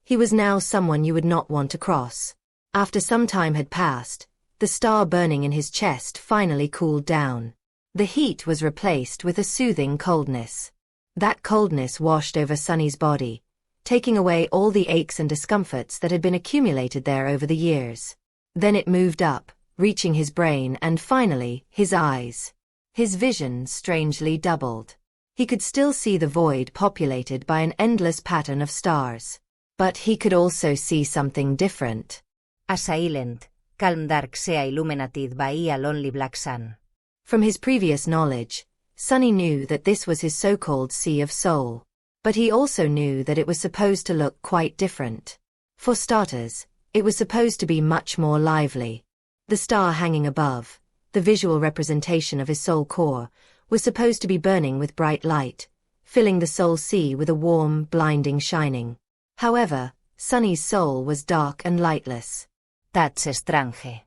he was now someone you would not want to cross. After some time had passed, the star burning in his chest finally cooled down. The heat was replaced with a soothing coldness. That coldness washed over Sunny's body, taking away all the aches and discomforts that had been accumulated there over the years. Then it moved up, reaching his brain and finally, his eyes. His vision strangely doubled. He could still see the void populated by an endless pattern of stars. But he could also see something different. A silent, calm dark sea illuminated by a lonely black sun. From his previous knowledge, Sunny knew that this was his so-called Sea of Soul. But he also knew that it was supposed to look quite different. For starters, it was supposed to be much more lively. The star hanging above, the visual representation of his soul core, was supposed to be burning with bright light, filling the soul sea with a warm, blinding shining. However, Sunny's soul was dark and lightless. That's strange.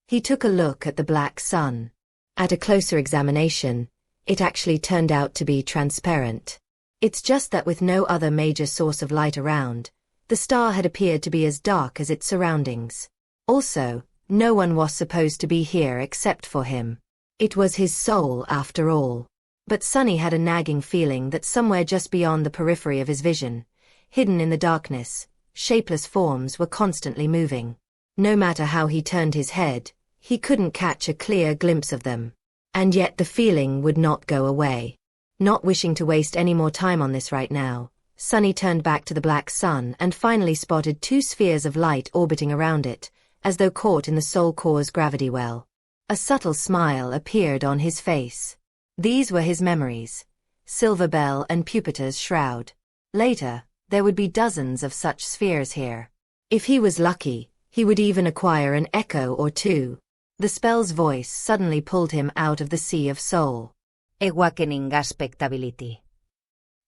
He took a look at the black sun. At a closer examination, it actually turned out to be transparent. It's just that with no other major source of light around, the star had appeared to be as dark as its surroundings. Also, no one was supposed to be here except for him. It was his soul after all. But Sunny had a nagging feeling that somewhere just beyond the periphery of his vision, hidden in the darkness, shapeless forms were constantly moving. No matter how he turned his head, he couldn't catch a clear glimpse of them. And yet the feeling would not go away. Not wishing to waste any more time on this right now, Sunny turned back to the black sun and finally spotted two spheres of light orbiting around it, as though caught in the soul core's gravity well. A subtle smile appeared on his face. These were his memories, Silver Bell and Pupitar's shroud. Later, there would be dozens of such spheres here. If he was lucky, he would even acquire an echo or two. The spell's voice suddenly pulled him out of the sea of soul. Awakening aspect ability.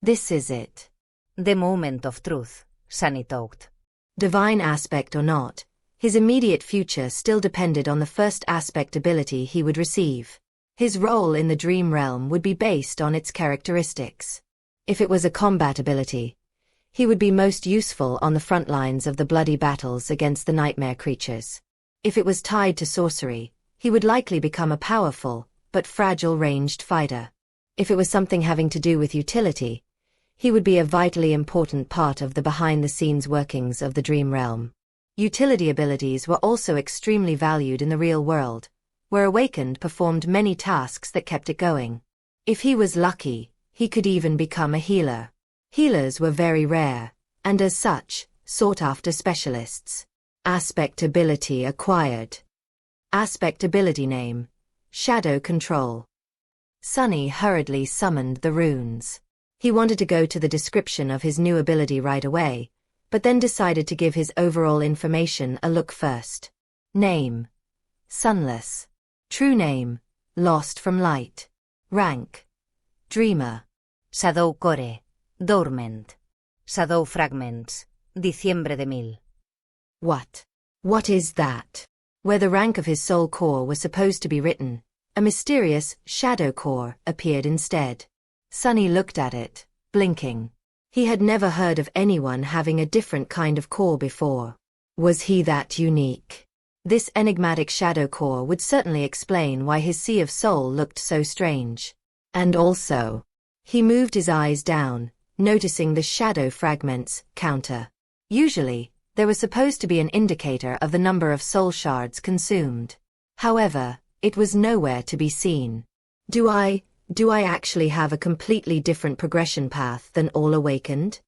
This is it. The moment of truth, Sunny thought. Divine aspect or not, his immediate future still depended on the first aspect ability he would receive. His role in the dream realm would be based on its characteristics. If it was a combat ability, he would be most useful on the front lines of the bloody battles against the nightmare creatures. If it was tied to sorcery, he would likely become a powerful, but fragile ranged fighter. If it was something having to do with utility, he would be a vitally important part of the behind-the-scenes workings of the dream realm. Utility abilities were also extremely valued in the real world, where Awakened performed many tasks that kept it going. If he was lucky, he could even become a healer. Healers were very rare, and as such, sought-after specialists. Aspect ability acquired. Aspect ability name: Shadow Control. Sunny hurriedly summoned the runes. He wanted to go to the description of his new ability right away, but then decided to give his overall information a look first. Name: Sunless. True name: Lost from Light. Rank: Dreamer. Shadow Core. Dormant. Shadow Fragments. Diciembre de 1000. What is that? Where the rank of his soul core was supposed to be written, a mysterious shadow core appeared instead. Sunny looked at it, blinking. He had never heard of anyone having a different kind of core before. Was he that unique? This enigmatic shadow core would certainly explain why his sea of soul looked so strange. And also, he moved his eyes down, noticing the shadow fragments counter. Usually, there was supposed to be an indicator of the number of soul shards consumed. However, it was nowhere to be seen. Do I actually have a completely different progression path than all Awakened?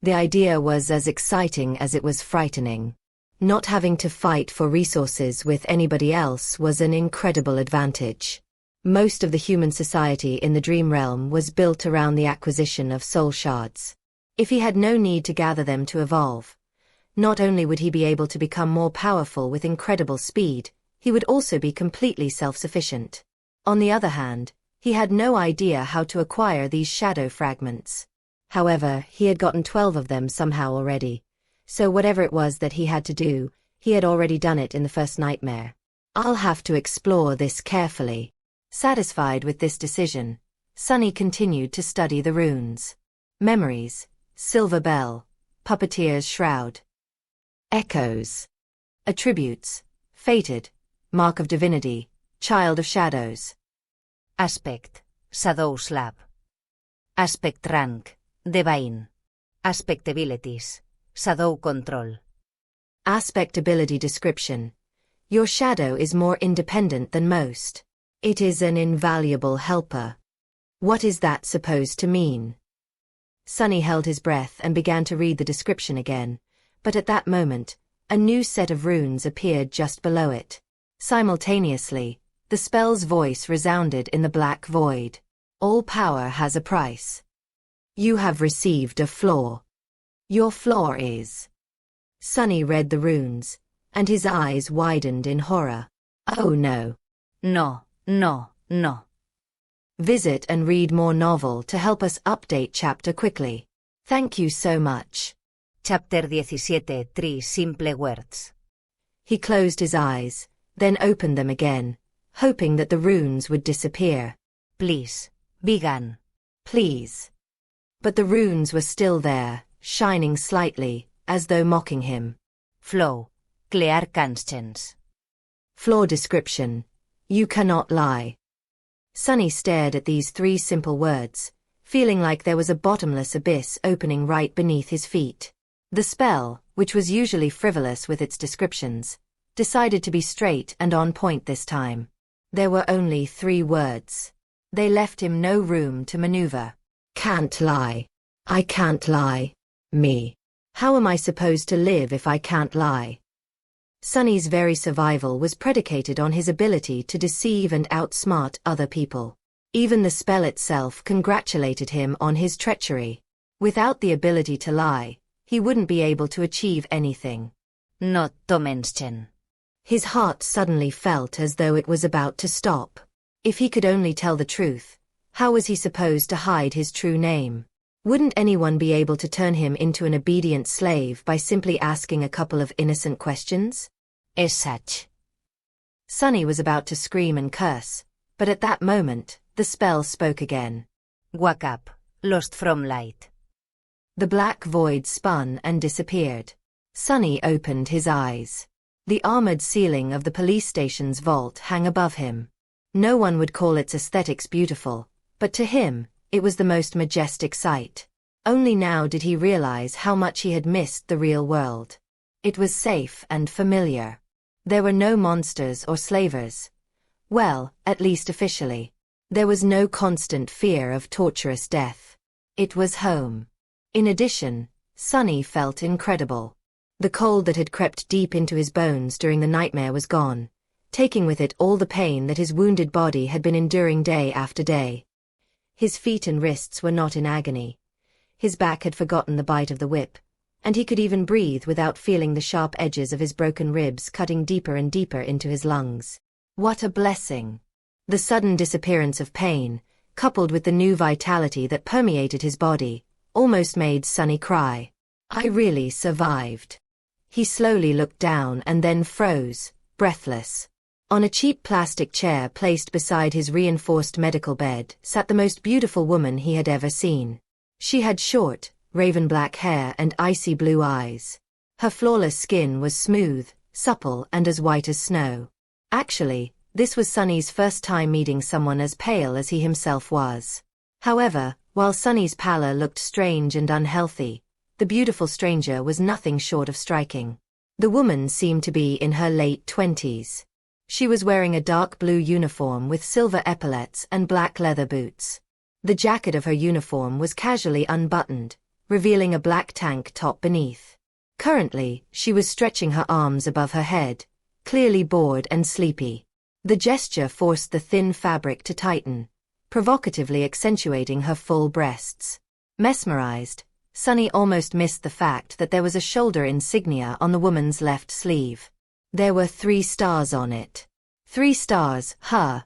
The idea was as exciting as it was frightening. Not having to fight for resources with anybody else was an incredible advantage. Most of the human society in the dream realm was built around the acquisition of soul shards. If he had no need to gather them to evolve, not only would he be able to become more powerful with incredible speed, he would also be completely self-sufficient. On the other hand, he had no idea how to acquire these shadow fragments. However, he had gotten 12 of them somehow already, so whatever it was that he had to do, he had already done it in the first nightmare. I'll have to explore this carefully. Satisfied with this decision, Sunny continued to study the runes. Memories: Silver Bell. Puppeteer's Shroud. Echoes. Attributes: Fated. Mark of Divinity. Child of Shadows. Aspect: Shadow Slab. Aspect rank: Divine. Aspect abilities: Shadow Control. Aspect ability description: Your shadow is more independent than most. It is an invaluable helper. What is that supposed to mean? Sunny held his breath and began to read the description again, but at that moment, a new set of runes appeared just below it. Simultaneously, the spell's voice resounded in the black void. All power has a price. You have received a flaw. Your flaw is... Sunny read the runes, and his eyes widened in horror. Oh no. No. Visit and read more novel to help us update chapter quickly. Thank you so much. Chapter 17 3 Simple Words. He closed his eyes, then opened them again, hoping that the runes would disappear. Please, begin. Please. But the runes were still there, shining slightly, as though mocking him. Flow. Clear conscience. Flaw description: You cannot lie. Sunny stared at these 3 simple words, feeling like there was a bottomless abyss opening right beneath his feet. The spell, which was usually frivolous with its descriptions, decided to be straight and on point this time. There were only 3 words. They left him no room to maneuver. Can't lie. I can't lie. Me. How am I supposed to live if I can't lie? Sonny's very survival was predicated on his ability to deceive and outsmart other people. Even the spell itself congratulated him on his treachery. Without the ability to lie, he wouldn't be able to achieve anything. Not to mention. His heart suddenly felt as though it was about to stop. If he could only tell the truth, how was he supposed to hide his true name? Wouldn't anyone be able to turn him into an obedient slave by simply asking a couple of innocent questions? As such. Sonny was about to scream and curse, but at that moment, the spell spoke again. Wake up, lost from light. The black void spun and disappeared. Sonny opened his eyes. The armored ceiling of the police station's vault hung above him. No one would call its aesthetics beautiful, but to him, it was the most majestic sight. Only now did he realize how much he had missed the real world. It was safe and familiar. There were no monsters or slavers. Well, at least officially. There was no constant fear of torturous death. It was home. In addition, Sonny felt incredible. The cold that had crept deep into his bones during the nightmare was gone, taking with it all the pain that his wounded body had been enduring day after day. His feet and wrists were not in agony. His back had forgotten the bite of the whip, and he could even breathe without feeling the sharp edges of his broken ribs cutting deeper and deeper into his lungs. What a blessing! The sudden disappearance of pain, coupled with the new vitality that permeated his body, almost made Sonny cry. I really survived. He slowly looked down and then froze, breathless. On a cheap plastic chair placed beside his reinforced medical bed sat the most beautiful woman he had ever seen. She had short, raven black hair and icy blue eyes. Her flawless skin was smooth, supple and as white as snow. Actually, this was Sonny's first time meeting someone as pale as he himself was. However, while Sonny's pallor looked strange and unhealthy, the beautiful stranger was nothing short of striking. The woman seemed to be in her late 20s. She was wearing a dark blue uniform with silver epaulets and black leather boots. The jacket of her uniform was casually unbuttoned, revealing a black tank top beneath. Currently, she was stretching her arms above her head, clearly bored and sleepy. The gesture forced the thin fabric to tighten, provocatively accentuating her full breasts. Mesmerized, Sonny almost missed the fact that there was a shoulder insignia on the woman's left sleeve. There were 3 stars on it. 3 stars,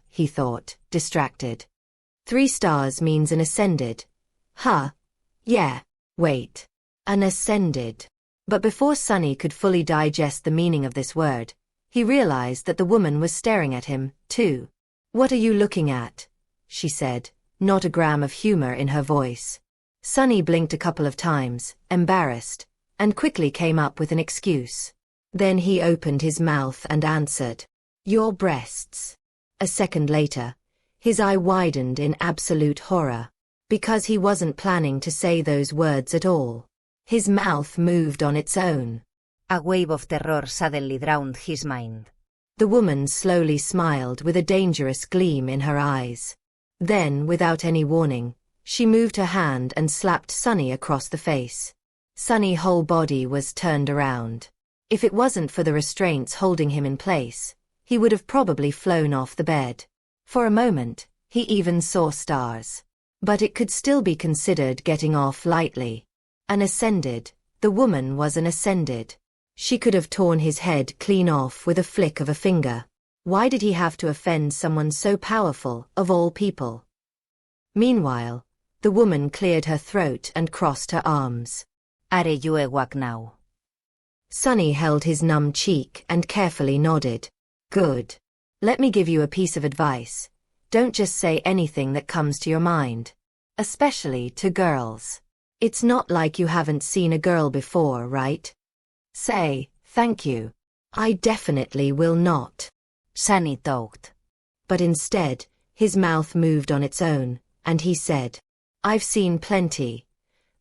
he thought, distracted. 3 stars means an ascended. Yeah, wait. An ascended. But before Sonny could fully digest the meaning of this word, he realized that the woman was staring at him, too. What are you looking at? She said, not a gram of humor in her voice. Sonny blinked a couple of times, embarrassed, and quickly came up with an excuse. Then he opened his mouth and answered, your breasts. A second later, his eye widened in absolute horror. Because he wasn't planning to say those words at all. His mouth moved on its own. A wave of terror suddenly drowned his mind. The woman slowly smiled with a dangerous gleam in her eyes. Then, without any warning, she moved her hand and slapped Sonny across the face. Sonny's whole body was turned around. If it wasn't for the restraints holding him in place, he would have probably flown off the bed. For a moment, he even saw stars. But it could still be considered getting off lightly. An ascended, the woman was an ascended. She could have torn his head clean off with a flick of a finger. Why did he have to offend someone so powerful, of all people? Meanwhile, the woman cleared her throat and crossed her arms. Are you awake now? Sonny held his numb cheek and carefully nodded. Good. Let me give you a piece of advice. Don't just say anything that comes to your mind. Especially to girls. It's not like you haven't seen a girl before, right? Say, thank you. I definitely will not. Sonny talked. But instead, his mouth moved on its own, and he said, I've seen plenty.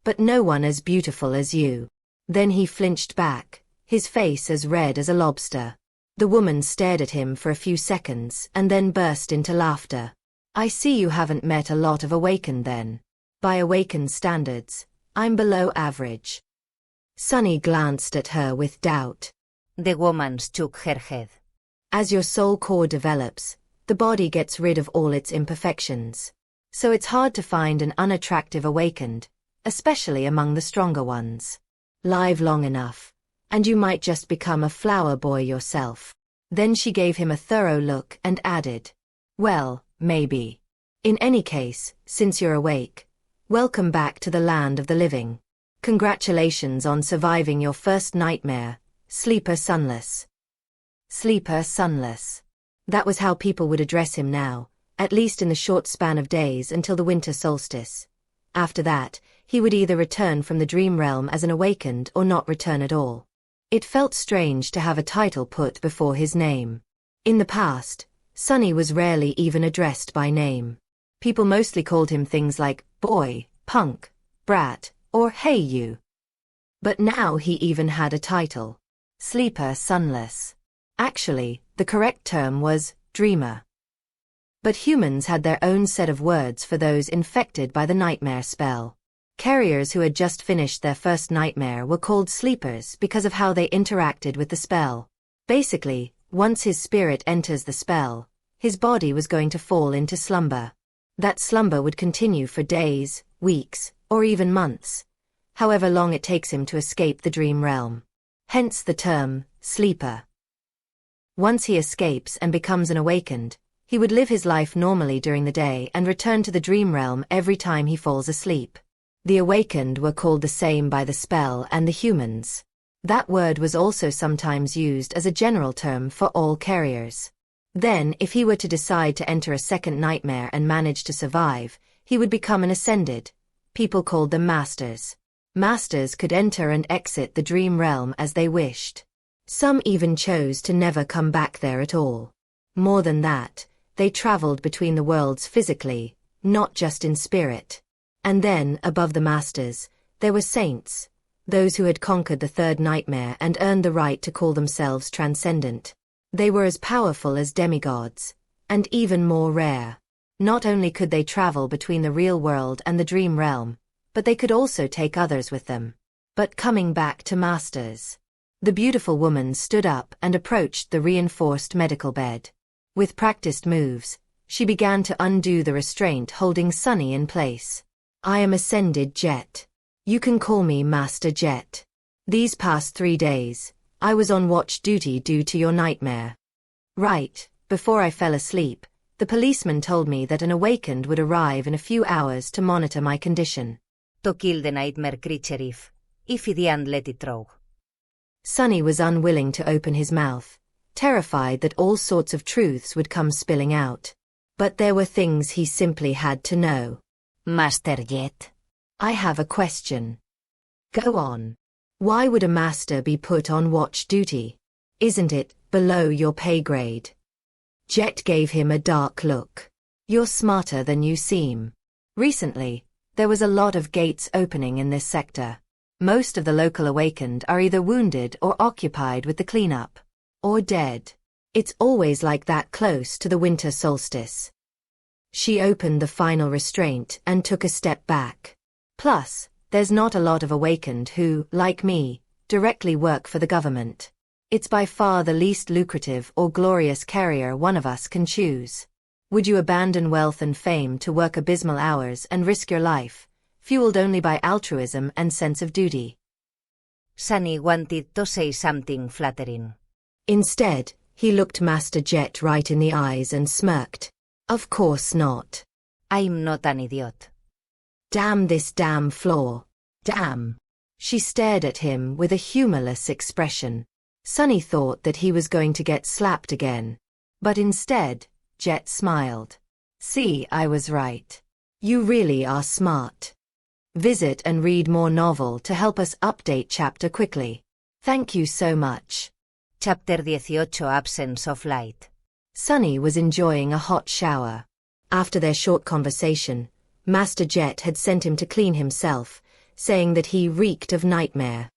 But no one as beautiful as you. Then he flinched back, his face as red as a lobster. The woman stared at him for a few seconds and then burst into laughter. I see you haven't met a lot of awakened then. By awakened standards, I'm below average. Sunny glanced at her with doubt. The woman shook her head. As your soul core develops, the body gets rid of all its imperfections. So it's hard to find an unattractive awakened, especially among the stronger ones. Live long enough, and you might just become a flower boy yourself. Then she gave him a thorough look and added, well, maybe. In any case, since you're awake, welcome back to the land of the living. Congratulations on surviving your first nightmare, Sleeper Sunless. Sleeper Sunless. That was how people would address him now, at least in the short span of days until the winter solstice. After that, he would either return from the dream realm as an awakened or not return at all. It felt strange to have a title put before his name. In the past, Sunny was rarely even addressed by name. People mostly called him things like boy, punk, brat, or hey you. But now he even had a title. Sleeper Sunless. Actually, the correct term was dreamer. But humans had their own set of words for those infected by the nightmare spell. Carriers who had just finished their first nightmare were called sleepers because of how they interacted with the spell. Basically, once his spirit enters the spell, his body was going to fall into slumber. That slumber would continue for days, weeks, or even months, however long it takes him to escape the dream realm. Hence the term, sleeper. Once he escapes and becomes an awakened, he would live his life normally during the day and return to the dream realm every time he falls asleep. The awakened were called the same by the spell and the humans. That word was also sometimes used as a general term for all carriers. Then, if he were to decide to enter a second nightmare and manage to survive, he would become an ascended. People called them masters. Masters could enter and exit the dream realm as they wished. Some even chose to never come back there at all. More than that, they traveled between the worlds physically, not just in spirit. And then, above the masters, there were saints, those who had conquered the third nightmare and earned the right to call themselves transcendent. They were as powerful as demigods, and even more rare. Not only could they travel between the real world and the dream realm, but they could also take others with them. But coming back to masters. The beautiful woman stood up and approached the reinforced medical bed. With practiced moves, she began to undo the restraint holding Sunny in place. I am Ascended Jet. You can call me Master Jet. These past 3 days, I was on watch duty due to your nightmare. Right, before I fell asleep, the policeman told me that an awakened would arrive in a few hours to monitor my condition. To kill the nightmare creature if he didn't let it through. Sunny was unwilling to open his mouth, terrified that all sorts of truths would come spilling out. But there were things he simply had to know. Master Jet. I have a question. Go on. Why would a master be put on watch duty? Isn't it below your pay grade? Jet gave him a dark look. You're smarter than you seem. Recently, there was a lot of gates opening in this sector. Most of the local awakened are either wounded or occupied with the cleanup. Or dead. It's always like that close to the winter solstice. She opened the final restraint and took a step back. Plus, there's not a lot of awakened who, like me, directly work for the government. It's by far the least lucrative or glorious career one of us can choose. Would you abandon wealth and fame to work abysmal hours and risk your life, fueled only by altruism and sense of duty? Sunny wanted to say something flattering. Instead, he looked Master Jet right in the eyes and smirked. Of course not. I'm not an idiot. Damn this damn floor. Damn. She stared at him with a humorless expression. Sunny thought that he was going to get slapped again. But instead, Jet smiled. See, I was right. You really are smart. Visit and read more novel to help us update chapter quickly. Thank you so much. Chapter 18 Absence of Light. Sunny was enjoying a hot shower. After their short conversation, Master Jet had sent him to clean himself, saying that he reeked of nightmare.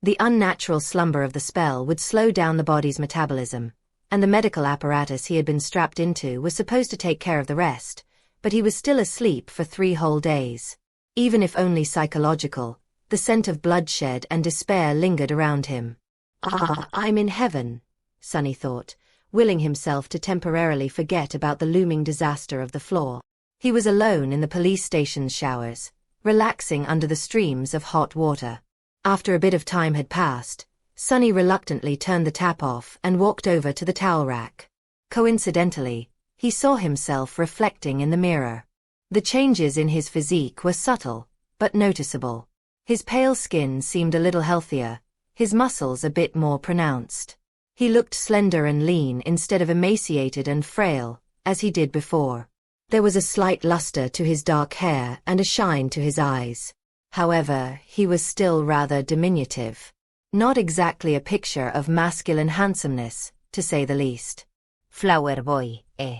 The unnatural slumber of the spell would slow down the body's metabolism, and the medical apparatus he had been strapped into was supposed to take care of the rest, but he was still asleep for 3 whole days. Even if only psychological, the scent of bloodshed and despair lingered around him. I'm in heaven, Sunny thought, willing himself to temporarily forget about the looming disaster of the floor. He was alone in the police station's showers, relaxing under the streams of hot water. After a bit of time had passed, Sunny reluctantly turned the tap off and walked over to the towel rack. Coincidentally, he saw himself reflecting in the mirror. The changes in his physique were subtle, but noticeable. His pale skin seemed a little healthier, his muscles a bit more pronounced. He looked slender and lean instead of emaciated and frail, as he did before. There was a slight luster to his dark hair and a shine to his eyes. However, he was still rather diminutive. Not exactly a picture of masculine handsomeness, to say the least. Flower boy, eh?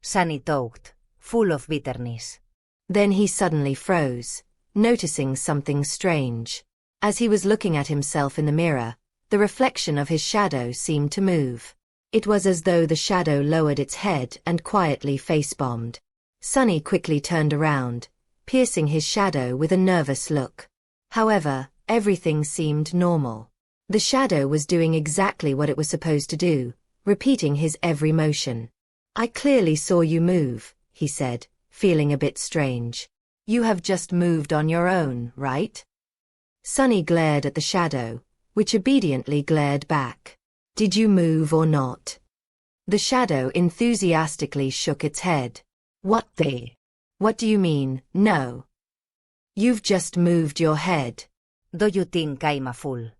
Sunny thought, full of bitterness. Then he suddenly froze, noticing something strange. As he was looking at himself in the mirror, the reflection of his shadow seemed to move. It was as though the shadow lowered its head and quietly face-bombed. Sunny quickly turned around, piercing his shadow with a nervous look. However, everything seemed normal. The shadow was doing exactly what it was supposed to do, repeating his every motion. I clearly saw you move, he said, feeling a bit strange. You have just moved on your own, right? Sunny glared at the shadow, which obediently glared back. Did you move or not? The shadow enthusiastically shook its head. What do you mean, no? You've just moved your head. Do you think I'm a fool?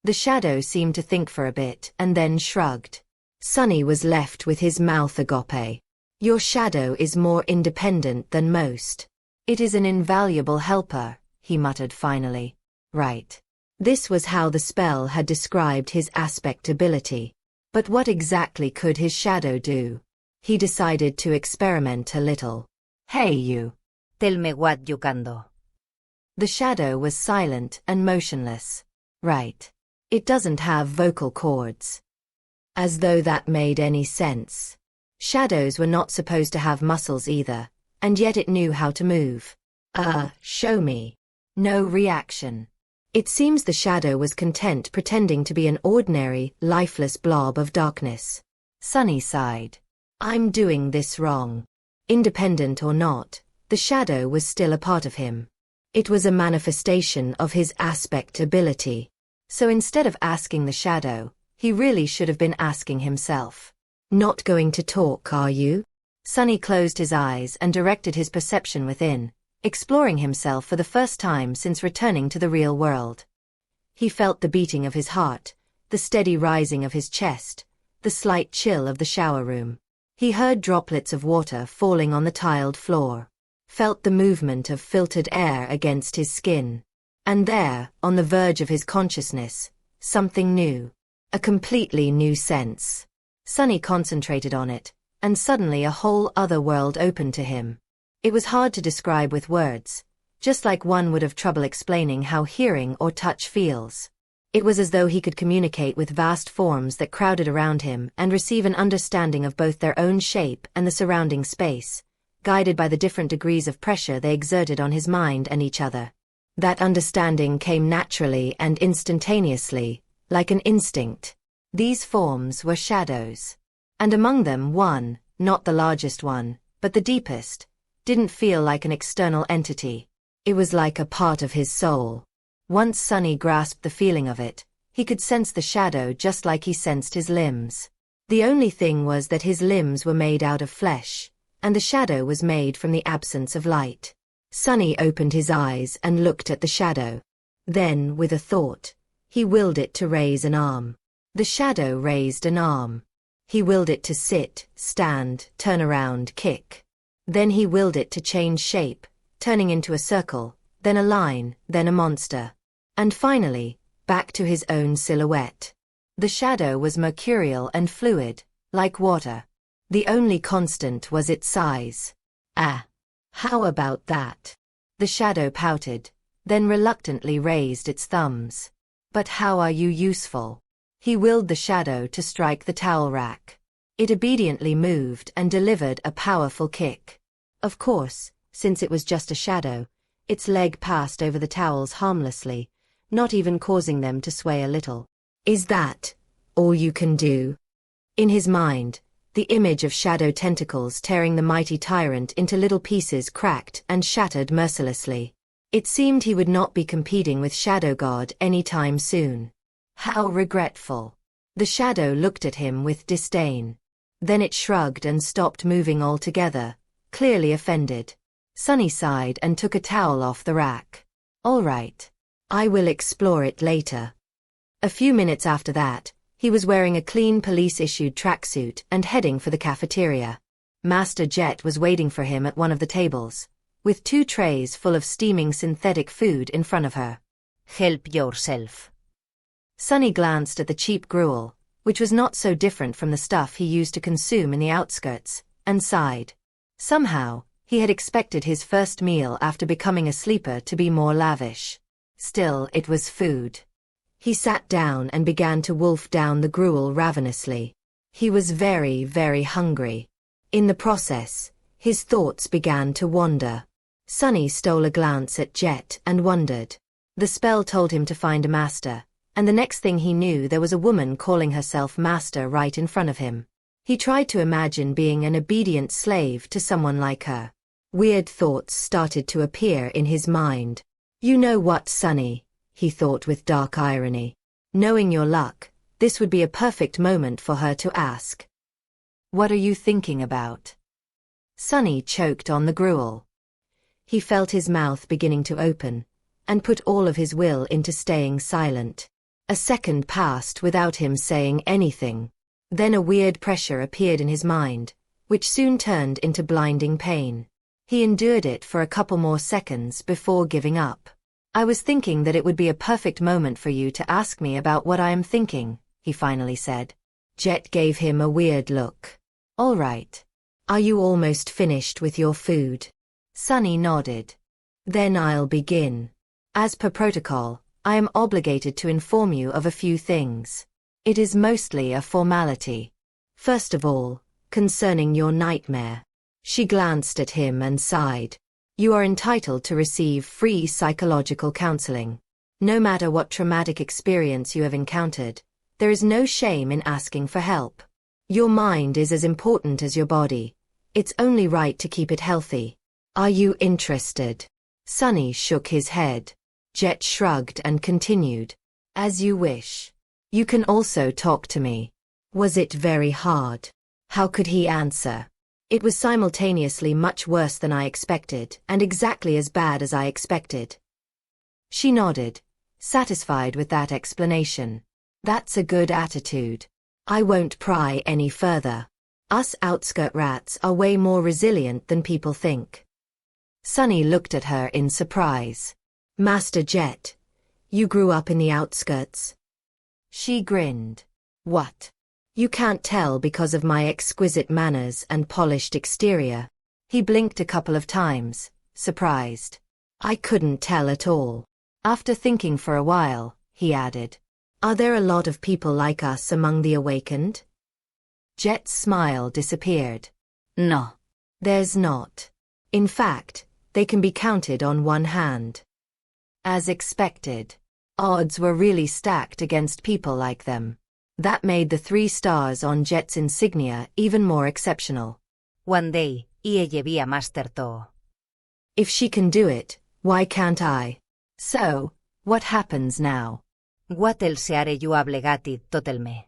The shadow seemed to think for a bit and then shrugged. Sunny was left with his mouth agape. Your shadow is more independent than most. It is an invaluable helper, he muttered finally. Right. This was how the spell had described his aspect ability. But what exactly could his shadow do? He decided to experiment a little. Hey you. Tell me what you can do. The shadow was silent and motionless. Right. It doesn't have vocal cords. As though that made any sense. Shadows were not supposed to have muscles either, and yet it knew how to move. Show me. No reaction. It seems the shadow was content pretending to be an ordinary, lifeless blob of darkness. Sunny sighed. I'm doing this wrong. Independent or not, the shadow was still a part of him. It was a manifestation of his aspect ability. So instead of asking the shadow, he really should have been asking himself. Not going to talk, are you? Sunny closed his eyes and directed his perception within, exploring himself for the first time since returning to the real world. He felt the beating of his heart, the steady rising of his chest, the slight chill of the shower room. He heard droplets of water falling on the tiled floor, felt the movement of filtered air against his skin. And there, on the verge of his consciousness, something new. A completely new sense. Sunny concentrated on it, and suddenly a whole other world opened to him. It was hard to describe with words, just like one would have trouble explaining how hearing or touch feels. It was as though he could communicate with vast forms that crowded around him and receive an understanding of both their own shape and the surrounding space, guided by the different degrees of pressure they exerted on his mind and each other. That understanding came naturally and instantaneously, like an instinct. These forms were shadows. And among them one, not the largest one, but the deepest, didn't feel like an external entity. It was like a part of his soul. Once Sunny grasped the feeling of it, he could sense the shadow just like he sensed his limbs. The only thing was that his limbs were made out of flesh, and the shadow was made from the absence of light. Sunny opened his eyes and looked at the shadow. Then, with a thought, he willed it to raise an arm. The shadow raised an arm. He willed it to sit, stand, turn around, kick. Then he willed it to change shape, turning into a circle, then a line, then a monster. And finally, back to his own silhouette. The shadow was mercurial and fluid, like water. The only constant was its size. How about that? The shadow pouted, then reluctantly raised its thumbs. But how are you useful? He willed the shadow to strike the towel rack. It obediently moved and delivered a powerful kick. Of course, since it was just a shadow, its leg passed over the towels harmlessly, not even causing them to sway a little. Is that all you can do? In his mind, the image of shadow tentacles tearing the mighty tyrant into little pieces cracked and shattered mercilessly. It seemed he would not be competing with Shadow God anytime soon. How regretful. The shadow looked at him with disdain. Then it shrugged and stopped moving altogether, clearly offended. Sunny sighed and took a towel off the rack. All right. I will explore it later. A few minutes after that, he was wearing a clean police-issued tracksuit and heading for the cafeteria. Master Jet was waiting for him at one of the tables, with 2 trays full of steaming synthetic food in front of her. Help yourself. Sunny glanced at the cheap gruel, which was not so different from the stuff he used to consume in the outskirts, and sighed. Somehow, he had expected his first meal after becoming a sleeper to be more lavish. Still, it was food. He sat down and began to wolf down the gruel ravenously. He was very, very hungry. In the process, his thoughts began to wander. Sunny stole a glance at Jet and wondered. The spell told him to find a master, and the next thing he knew there was a woman calling herself master right in front of him. He tried to imagine being an obedient slave to someone like her. Weird thoughts started to appear in his mind. You know what, Sunny, he thought with dark irony. Knowing your luck, this would be a perfect moment for her to ask. What are you thinking about? Sunny choked on the gruel. He felt his mouth beginning to open, and put all of his will into staying silent. A second passed without him saying anything. Then a weird pressure appeared in his mind, which soon turned into blinding pain. He endured it for a couple more seconds before giving up. I was thinking that it would be a perfect moment for you to ask me about what I am thinking, he finally said. Jet gave him a weird look. All right. Are you almost finished with your food? Sunny nodded. Then I'll begin. As per protocol, I am obligated to inform you of a few things. It is mostly a formality. First of all, concerning your nightmare. She glanced at him and sighed. You are entitled to receive free psychological counseling. No matter what traumatic experience you have encountered, there is no shame in asking for help. Your mind is as important as your body. It's only right to keep it healthy. Are you interested? Sunny shook his head. Jet shrugged and continued. As you wish. You can also talk to me. Was it very hard? How could he answer? It was simultaneously much worse than I expected and exactly as bad as I expected. She nodded, satisfied with that explanation. That's a good attitude. I won't pry any further. Us outskirt rats are way more resilient than people think. Sunny looked at her in surprise. Master Jet, you grew up in the outskirts? She grinned. What? You can't tell because of my exquisite manners and polished exterior. He blinked a couple of times, surprised. I couldn't tell at all. After thinking for a while, he added. Are there a lot of people like us among the awakened? Jet's smile disappeared. No. There's not. In fact, they can be counted on one hand. As expected. Odds were really stacked against people like them. That made the 3 stars on Jet's insignia even more exceptional. One day, ie llevia Master To. If she can do it, why can't I? So, what happens now? What else are you obligated to tell me?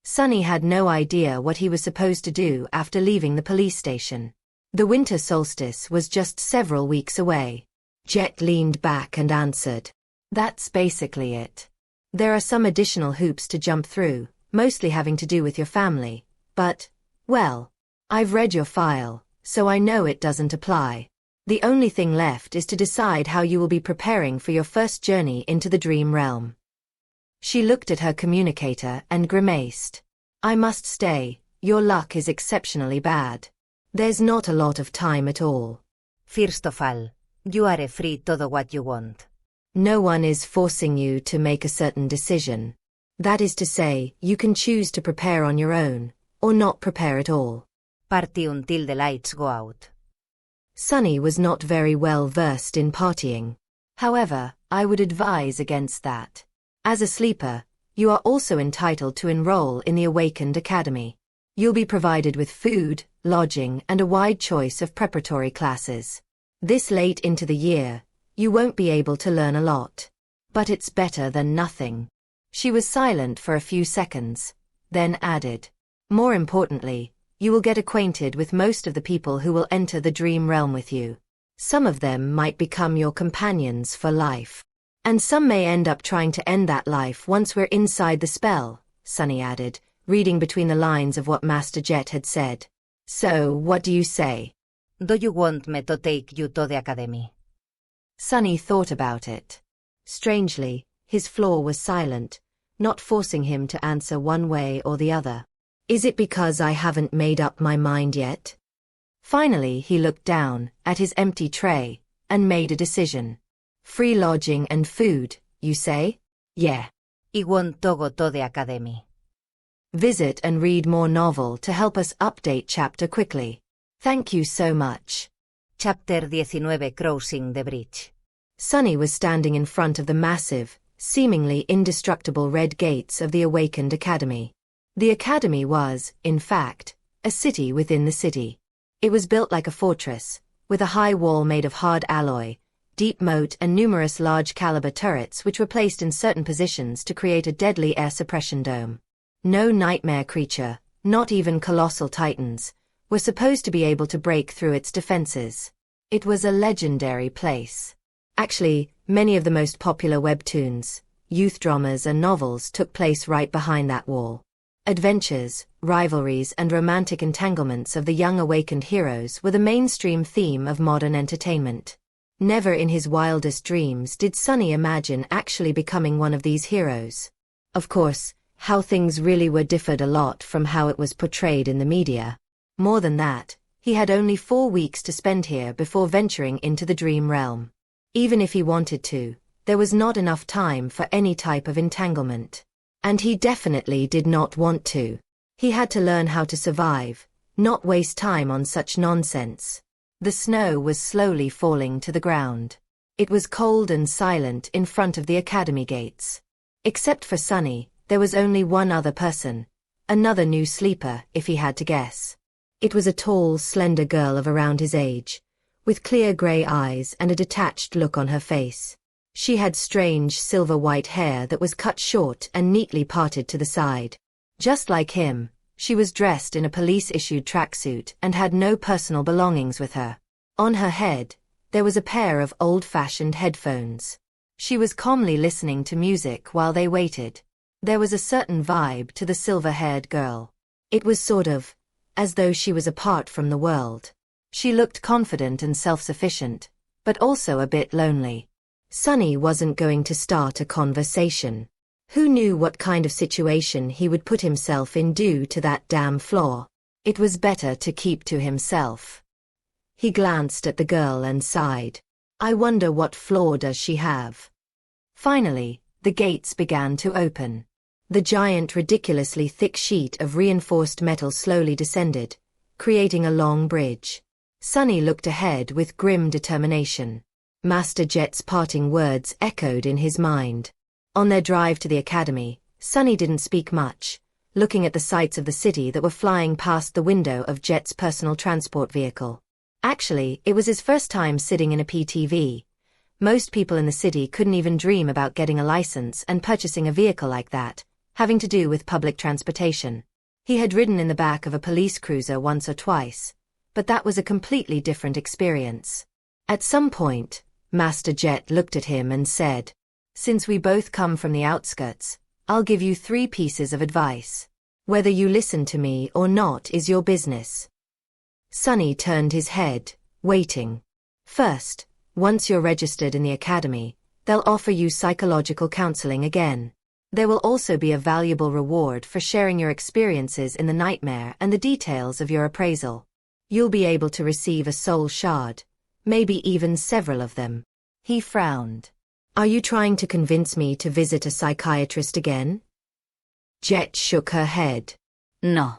Sunny had no idea what he was supposed to do after leaving the police station. The winter solstice was just several weeks away. Jet leaned back and answered. That's basically it. There are some additional hoops to jump through, mostly having to do with your family, but, well, I've read your file, so I know it doesn't apply. The only thing left is to decide how you will be preparing for your first journey into the dream realm. She looked at her communicator and grimaced. I must stay, your luck is exceptionally bad. There's not a lot of time at all. First of all, you are free to do what you want. No one is forcing you to make a certain decision. That is to say, you can choose to prepare on your own, or not prepare at all. Party until the lights go out. Sunny was not very well versed in partying. However, I would advise against that. As a sleeper, you are also entitled to enroll in the Awakened Academy. You'll be provided with food, lodging, and a wide choice of preparatory classes. This late into the year, you won't be able to learn a lot. But it's better than nothing. She was silent for a few seconds, then added, more importantly, you will get acquainted with most of the people who will enter the dream realm with you. Some of them might become your companions for life. And some may end up trying to end that life once we're inside the spell, Sunny added, reading between the lines of what Master Jet had said. So, what do you say? Do you want me to take you to the academy? Sunny thought about it. Strangely, his floor was silent, not forcing him to answer one way or the other. Is it because I haven't made up my mind yet? Finally, he looked down at his empty tray and made a decision. Free lodging and food, you say? Yeah. I want to go to the academy. Visit and read more novel to help us update chapter quickly. Thank you so much. Chapter 19 Crossing the Bridge. Sunny was standing in front of the massive, seemingly indestructible red gates of the Awakened Academy. The academy was, in fact, a city within the city. It was built like a fortress, with a high wall made of hard alloy, deep moat and numerous large-caliber turrets which were placed in certain positions to create a deadly air suppression dome. No nightmare creature, not even colossal titans, were supposed to be able to break through its defenses. It was a legendary place. Actually, many of the most popular webtoons, youth dramas and novels took place right behind that wall. Adventures, rivalries and romantic entanglements of the young awakened heroes were the mainstream theme of modern entertainment. Never in his wildest dreams did Sunny imagine actually becoming one of these heroes. Of course, how things really were differed a lot from how it was portrayed in the media. More than that, he had only 4 weeks to spend here before venturing into the dream realm. Even if he wanted to, there was not enough time for any type of entanglement. And he definitely did not want to. He had to learn how to survive, not waste time on such nonsense. The snow was slowly falling to the ground. It was cold and silent in front of the academy gates. Except for Sunny, there was only one other person. Another new sleeper, if he had to guess. It was a tall, slender girl of around his age, with clear gray eyes and a detached look on her face. She had strange silver-white hair that was cut short and neatly parted to the side. Just like him, she was dressed in a police-issued tracksuit and had no personal belongings with her. On her head, there was a pair of old-fashioned headphones. She was calmly listening to music while they waited. There was a certain vibe to the silver-haired girl. It was sort of as though she was apart from the world. She looked confident and self-sufficient, but also a bit lonely. Sunny wasn't going to start a conversation. Who knew what kind of situation he would put himself in due to that damn flaw? It was better to keep to himself. He glanced at the girl and sighed. I wonder what flaw does she have? Finally, the gates began to open. The giant, ridiculously thick sheet of reinforced metal slowly descended, creating a long bridge. Sunny looked ahead with grim determination. Master Jet's parting words echoed in his mind. On their drive to the academy, Sunny didn't speak much, looking at the sights of the city that were flying past the window of Jet's personal transport vehicle. Actually, it was his first time sitting in a PTV. Most people in the city couldn't even dream about getting a license and purchasing a vehicle like that, having to do with public transportation. He had ridden in the back of a police cruiser once or twice, but that was a completely different experience. At some point, Master Jet looked at him and said, Since we both come from the outskirts, I'll give you 3 pieces of advice. Whether you listen to me or not is your business. Sunny turned his head, waiting. First, once you're registered in the academy, they'll offer you psychological counseling again. There will also be a valuable reward for sharing your experiences in the nightmare and the details of your appraisal. You'll be able to receive a soul shard, Maybe even several of them. He frowned. Are you trying to convince me to visit a psychiatrist again? Jet shook her head. No.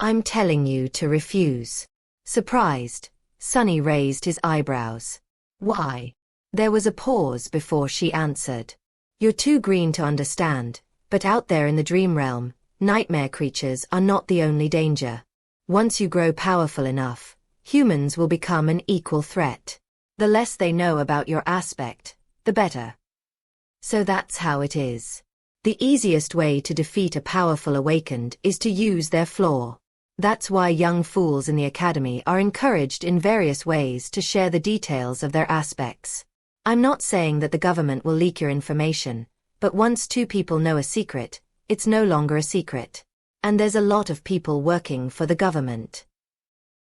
I'm telling you to refuse. Surprised, Sunny raised his eyebrows. Why? There was a pause before she answered. You're too green to understand, but out there in the dream realm, nightmare creatures are not the only danger. Once you grow powerful enough, humans will become an equal threat. The less they know about your aspect, the better. So that's how it is. The easiest way to defeat a powerful awakened is to use their flaw. That's why young fools in the academy are encouraged in various ways to share the details of their aspects. I'm not saying that the government will leak your information, but once two people know a secret, it's no longer a secret. And there's a lot of people working for the government.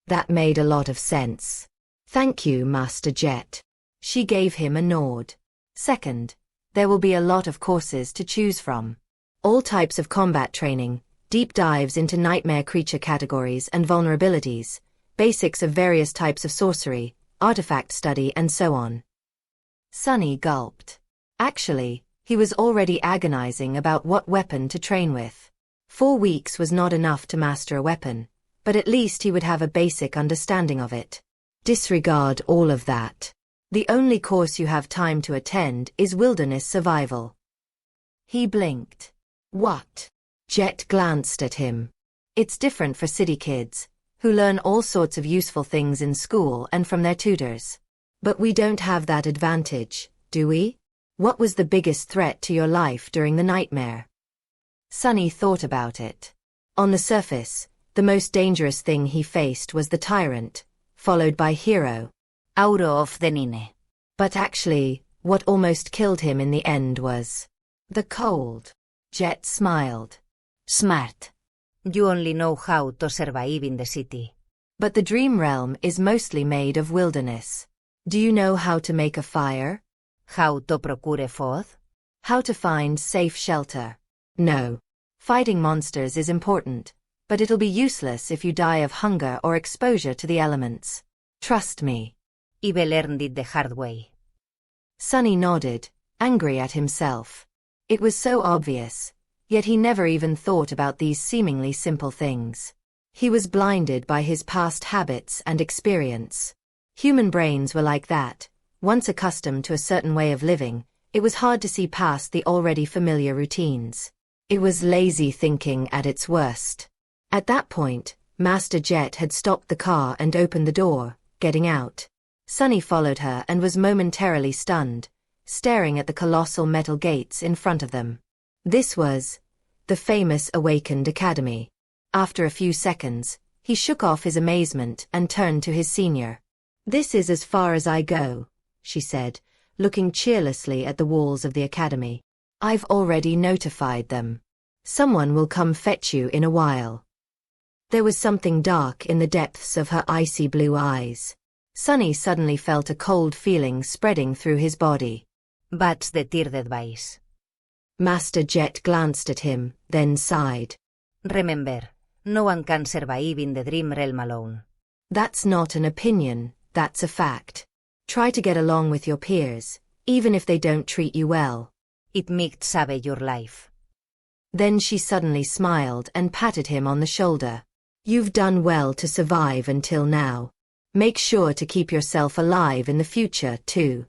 That made a lot of sense. Thank you, Master Jet. She gave him a nod. Second, there will be a lot of courses to choose from. All types of combat training, deep dives into nightmare creature categories and vulnerabilities, basics of various types of sorcery, artifact study and so on. Sunny gulped. Actually, he was already agonizing about what weapon to train with. 4 weeks was not enough to master a weapon, but at least he would have a basic understanding of it. Disregard all of that. The only course you have time to attend is wilderness survival. He blinked. What? Jet glanced at him. It's different for city kids, who learn all sorts of useful things in school and from their tutors. But we don't have that advantage, do we? What was the biggest threat to your life during the nightmare? Sunny thought about it. On the surface, the most dangerous thing he faced was the tyrant, followed by Hero. Auro of the Nine. But actually, what almost killed him in the end was the cold. Jet smiled. Smart. You only know how to survive in the city. But the dream realm is mostly made of wilderness. Do you know how to make a fire? How to procure food? How to find safe shelter? No. Fighting monsters is important, but it'll be useless if you die of hunger or exposure to the elements. Trust me. I've learned it the hard way. Sunny nodded, angry at himself. It was so obvious, yet he never even thought about these seemingly simple things. He was blinded by his past habits and experience. Human brains were like that. Once accustomed to a certain way of living, it was hard to see past the already familiar routines. It was lazy thinking at its worst. At that point, Master Jet had stopped the car and opened the door, getting out. Sunny followed her and was momentarily stunned, staring at the colossal metal gates in front of them. This was the famous Awakened Academy. After a few seconds, he shook off his amazement and turned to his senior. This is as far as I go, she said, looking cheerlessly at the walls of the academy. I've already notified them. Someone will come fetch you in a while. There was something dark in the depths of her icy blue eyes. Sunny suddenly felt a cold feeling spreading through his body. That's the third advice. Master Jet glanced at him, then sighed. Remember, no one can survive in the dream realm alone. That's not an opinion, that's a fact. Try to get along with your peers, even if they don't treat you well. It might save your life. Then she suddenly smiled and patted him on the shoulder. You've done well to survive until now. Make sure to keep yourself alive in the future, too.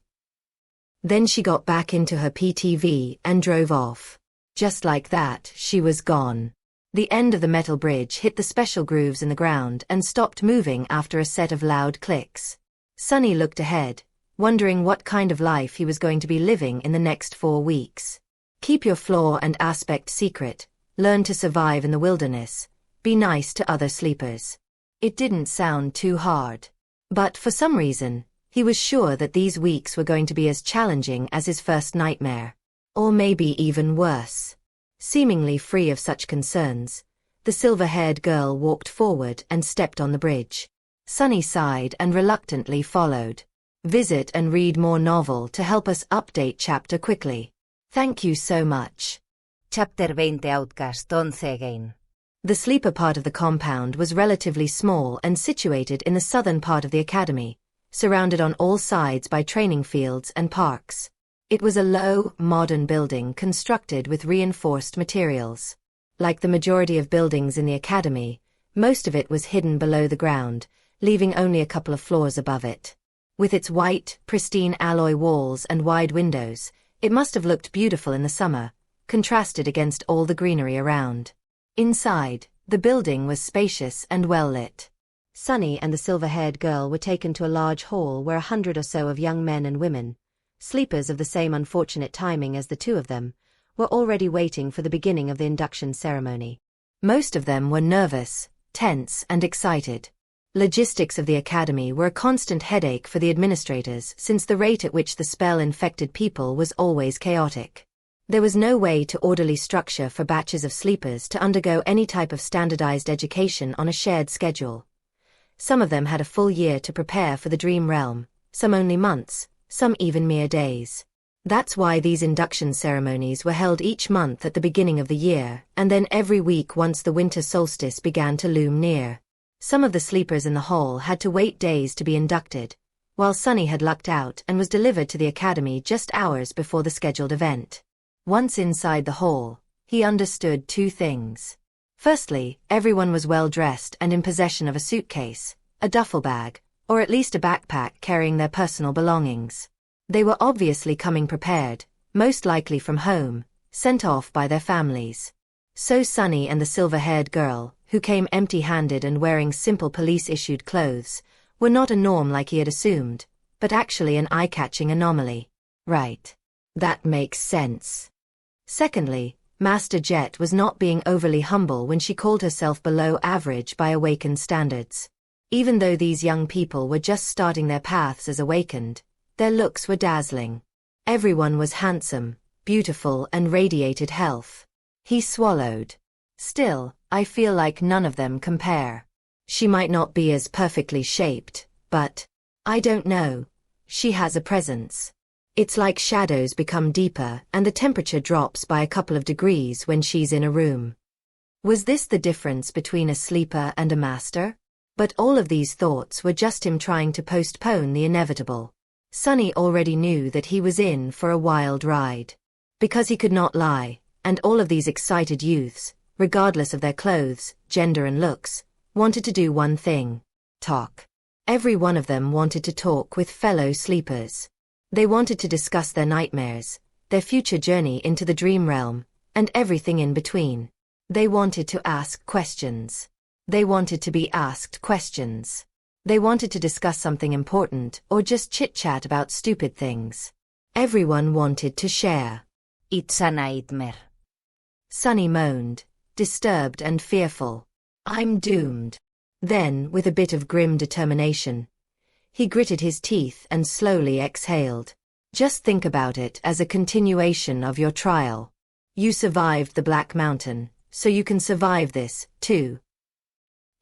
Then she got back into her PTV and drove off. Just like that, she was gone. The end of the metal bridge hit the special grooves in the ground and stopped moving after a set of loud clicks. Sunny looked ahead, wondering what kind of life he was going to be living in the next 4 weeks. Keep your flaw and aspect secret, learn to survive in the wilderness, be nice to other sleepers. It didn't sound too hard. But for some reason, he was sure that these weeks were going to be as challenging as his first nightmare. Or maybe even worse. Seemingly free of such concerns, the silver-haired girl walked forward and stepped on the bridge. Sunny sighed and reluctantly followed. Visit and read more novel to help us update chapter quickly. Thank you so much. Chapter 20 Outcast 11 again. The sleeper part of the compound was relatively small and situated in the southern part of the academy, surrounded on all sides by training fields and parks. It was a low, modern building constructed with reinforced materials. Like the majority of buildings in the academy, most of it was hidden below the ground, leaving only a couple of floors above it. With its white, pristine alloy walls and wide windows, it must have looked beautiful in the summer, contrasted against all the greenery around. Inside, the building was spacious and well lit. Sunny and the silver-haired girl were taken to a large hall where 100 or so of young men and women, sleepers of the same unfortunate timing as the two of them, were already waiting for the beginning of the induction ceremony. Most of them were nervous, tense, and excited. Logistics of the academy were a constant headache for the administrators since the rate at which the spell infected people was always chaotic. There was no way to orderly structure for batches of sleepers to undergo any type of standardized education on a shared schedule. Some of them had a full year to prepare for the dream realm, some only months, some even mere days. That's why these induction ceremonies were held each month at the beginning of the year, and then every week once the winter solstice began to loom near. Some of the sleepers in the hall had to wait days to be inducted, while Sunny had lucked out and was delivered to the academy just hours before the scheduled event. Once inside the hall, he understood two things. Firstly, everyone was well dressed and in possession of a suitcase, a duffel bag, or at least a backpack carrying their personal belongings. They were obviously coming prepared, most likely from home, sent off by their families. So Sunny and the silver-haired girl, who came empty-handed and wearing simple police-issued clothes, were not a norm like he had assumed, but actually an eye-catching anomaly. Right. That makes sense. Secondly, Master Jet was not being overly humble when she called herself below average by awakened standards. Even though these young people were just starting their paths as awakened, their looks were dazzling. Everyone was handsome, beautiful, and radiated health. He swallowed. Still, I feel like none of them compare. She might not be as perfectly shaped, but I don't know. She has a presence. It's like shadows become deeper and the temperature drops by a couple of degrees when she's in a room. Was this the difference between a sleeper and a master? But all of these thoughts were just him trying to postpone the inevitable. Sunny already knew that he was in for a wild ride. Because he could not lie, and all of these excited youths, regardless of their clothes, gender and looks, wanted to do one thing: talk. Every one of them wanted to talk with fellow sleepers. They wanted to discuss their nightmares, their future journey into the dream realm, and everything in between. They wanted to ask questions. They wanted to be asked questions. They wanted to discuss something important or just chit-chat about stupid things. Everyone wanted to share. It's a nightmare. Sunny moaned, disturbed and fearful. I'm doomed. Then, with a bit of grim determination, he gritted his teeth and slowly exhaled. Just think about it as a continuation of your trial. You survived the Black Mountain, so you can survive this, too.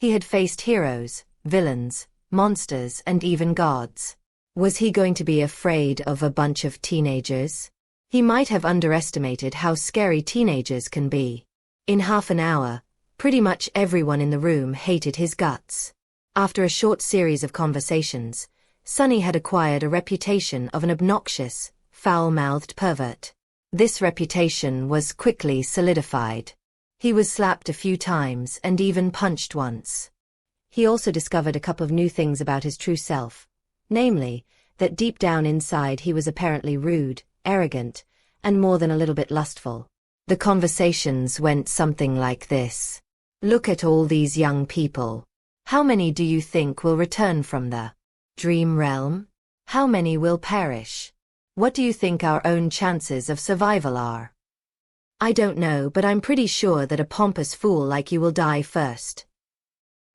He had faced heroes, villains, monsters, and even gods. Was he going to be afraid of a bunch of teenagers? He might have underestimated how scary teenagers can be. In half an hour, pretty much everyone in the room hated his guts. After a short series of conversations, Sunny had acquired a reputation of an obnoxious, foul-mouthed pervert. This reputation was quickly solidified. He was slapped a few times and even punched once. He also discovered a couple of new things about his true self, namely, that deep down inside he was apparently rude, arrogant, and more than a little bit lustful. The conversations went something like this. Look at all these young people. How many do you think will return from the dream realm? How many will perish? What do you think our own chances of survival are? I don't know, but I'm pretty sure that a pompous fool like you will die first.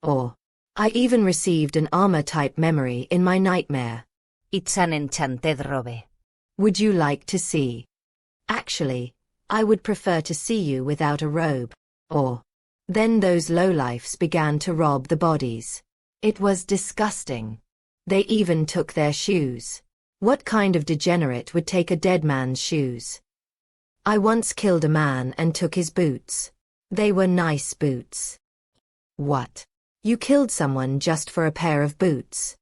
Or, I even received an armor-type memory in my nightmare. It's an enchanted robe. Would you like to see? Actually, I would prefer to see you without a robe. Or, then those lowlifes began to rob the bodies. It was disgusting. They even took their shoes. What kind of degenerate would take a dead man's shoes? I once killed a man and took his boots. They were nice boots. What? You killed someone just for a pair of boots?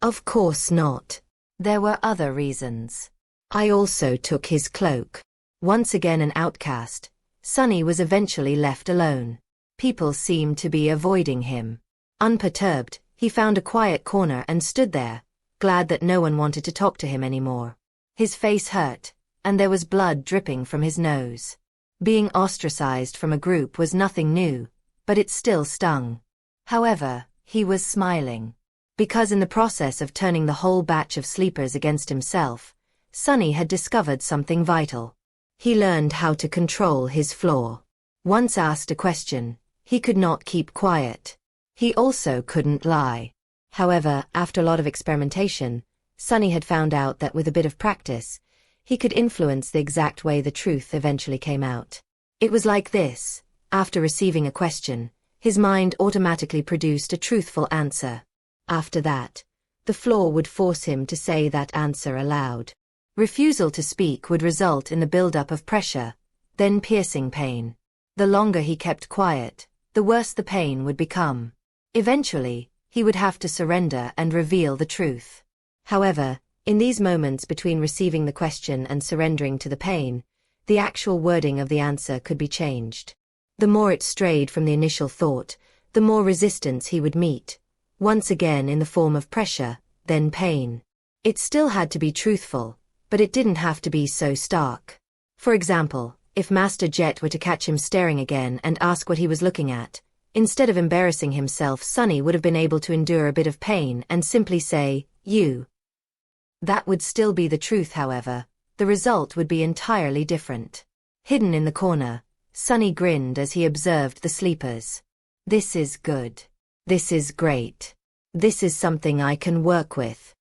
Of course not. There were other reasons. I also took his cloak. Once again an outcast, Sunny was eventually left alone. People seemed to be avoiding him. Unperturbed, he found a quiet corner and stood there, glad that no one wanted to talk to him anymore. His face hurt, and there was blood dripping from his nose. Being ostracized from a group was nothing new, but it still stung. However, he was smiling. Because in the process of turning the whole batch of sleepers against himself, Sunny had discovered something vital. He learned how to control his flaw. Once asked a question, he could not keep quiet. He also couldn't lie. However, after a lot of experimentation, Sunny had found out that with a bit of practice, he could influence the exact way the truth eventually came out. It was like this: after receiving a question, his mind automatically produced a truthful answer. After that, the flaw would force him to say that answer aloud. Refusal to speak would result in the buildup of pressure, then piercing pain. The longer he kept quiet, the worse the pain would become. Eventually, he would have to surrender and reveal the truth. However, in these moments between receiving the question and surrendering to the pain, the actual wording of the answer could be changed. The more it strayed from the initial thought, the more resistance he would meet, once again in the form of pressure, then pain. It still had to be truthful, but it didn't have to be so stark. For example, if Master Jet were to catch him staring again and ask what he was looking at, instead of embarrassing himself, Sunny would have been able to endure a bit of pain and simply say, "You." That would still be the truth, however. The result would be entirely different. Hidden in the corner, Sunny grinned as he observed the sleepers. This is good. This is great. This is something I can work with.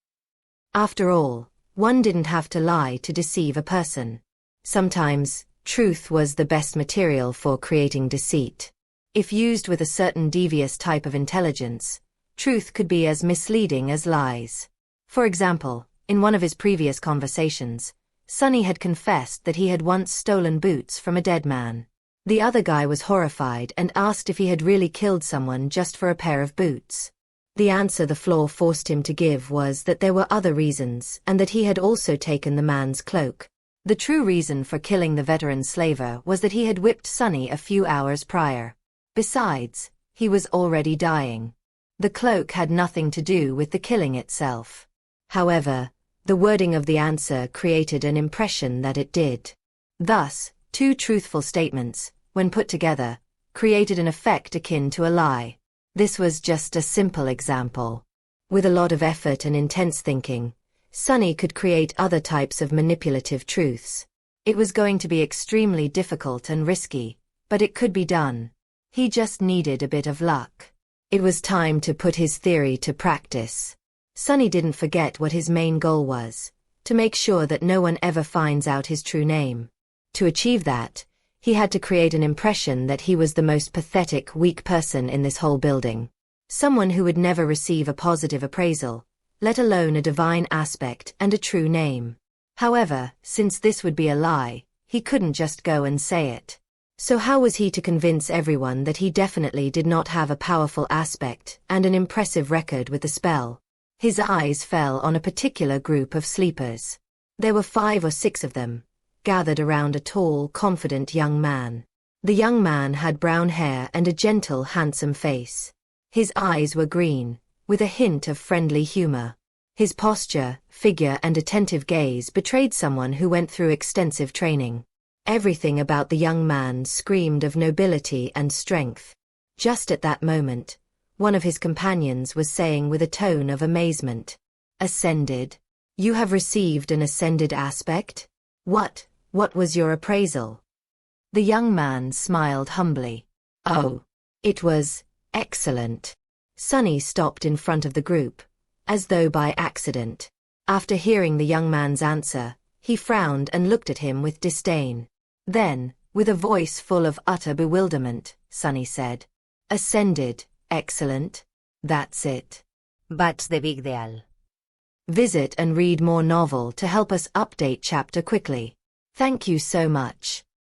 After all, one didn't have to lie to deceive a person. Sometimes, truth was the best material for creating deceit. If used with a certain devious type of intelligence, truth could be as misleading as lies. For example, in one of his previous conversations, Sunny had confessed that he had once stolen boots from a dead man. The other guy was horrified and asked if he had really killed someone just for a pair of boots. The answer the flaw forced him to give was that there were other reasons and that he had also taken the man's cloak. The true reason for killing the veteran slaver was that he had whipped Sunny a few hours prior. Besides, he was already dying. The cloak had nothing to do with the killing itself. However, the wording of the answer created an impression that it did. Thus, two truthful statements, when put together, created an effect akin to a lie. This was just a simple example. With a lot of effort and intense thinking, Sunny could create other types of manipulative truths. It was going to be extremely difficult and risky, but it could be done. He just needed a bit of luck. It was time to put his theory to practice. Sunny didn't forget what his main goal was: to make sure that no one ever finds out his true name. To achieve that, he had to create an impression that he was the most pathetic, weak person in this whole building. Someone who would never receive a positive appraisal, let alone a divine aspect and a true name. However, since this would be a lie, he couldn't just go and say it. So how was he to convince everyone that he definitely did not have a powerful aspect and an impressive record with the spell? His eyes fell on a particular group of sleepers. There were 5 or 6 of them, gathered around a tall, confident young man. The young man had brown hair and a gentle, handsome face. His eyes were green, with a hint of friendly humor. His posture, figure and attentive gaze betrayed someone who went through extensive training. Everything about the young man screamed of nobility and strength. Just at that moment, one of his companions was saying with a tone of amazement, "Ascended? You have received an ascended aspect? What was your appraisal?" The young man smiled humbly. "Oh, it was excellent." Sunny stopped in front of the group, as though by accident. After hearing the young man's answer, he frowned and looked at him with disdain. Then, with a voice full of utter bewilderment, Sunny said, "Ascended, excellent. That's it. That's the big deal." Visit and read more novel to help us update chapter quickly. Thank you so much.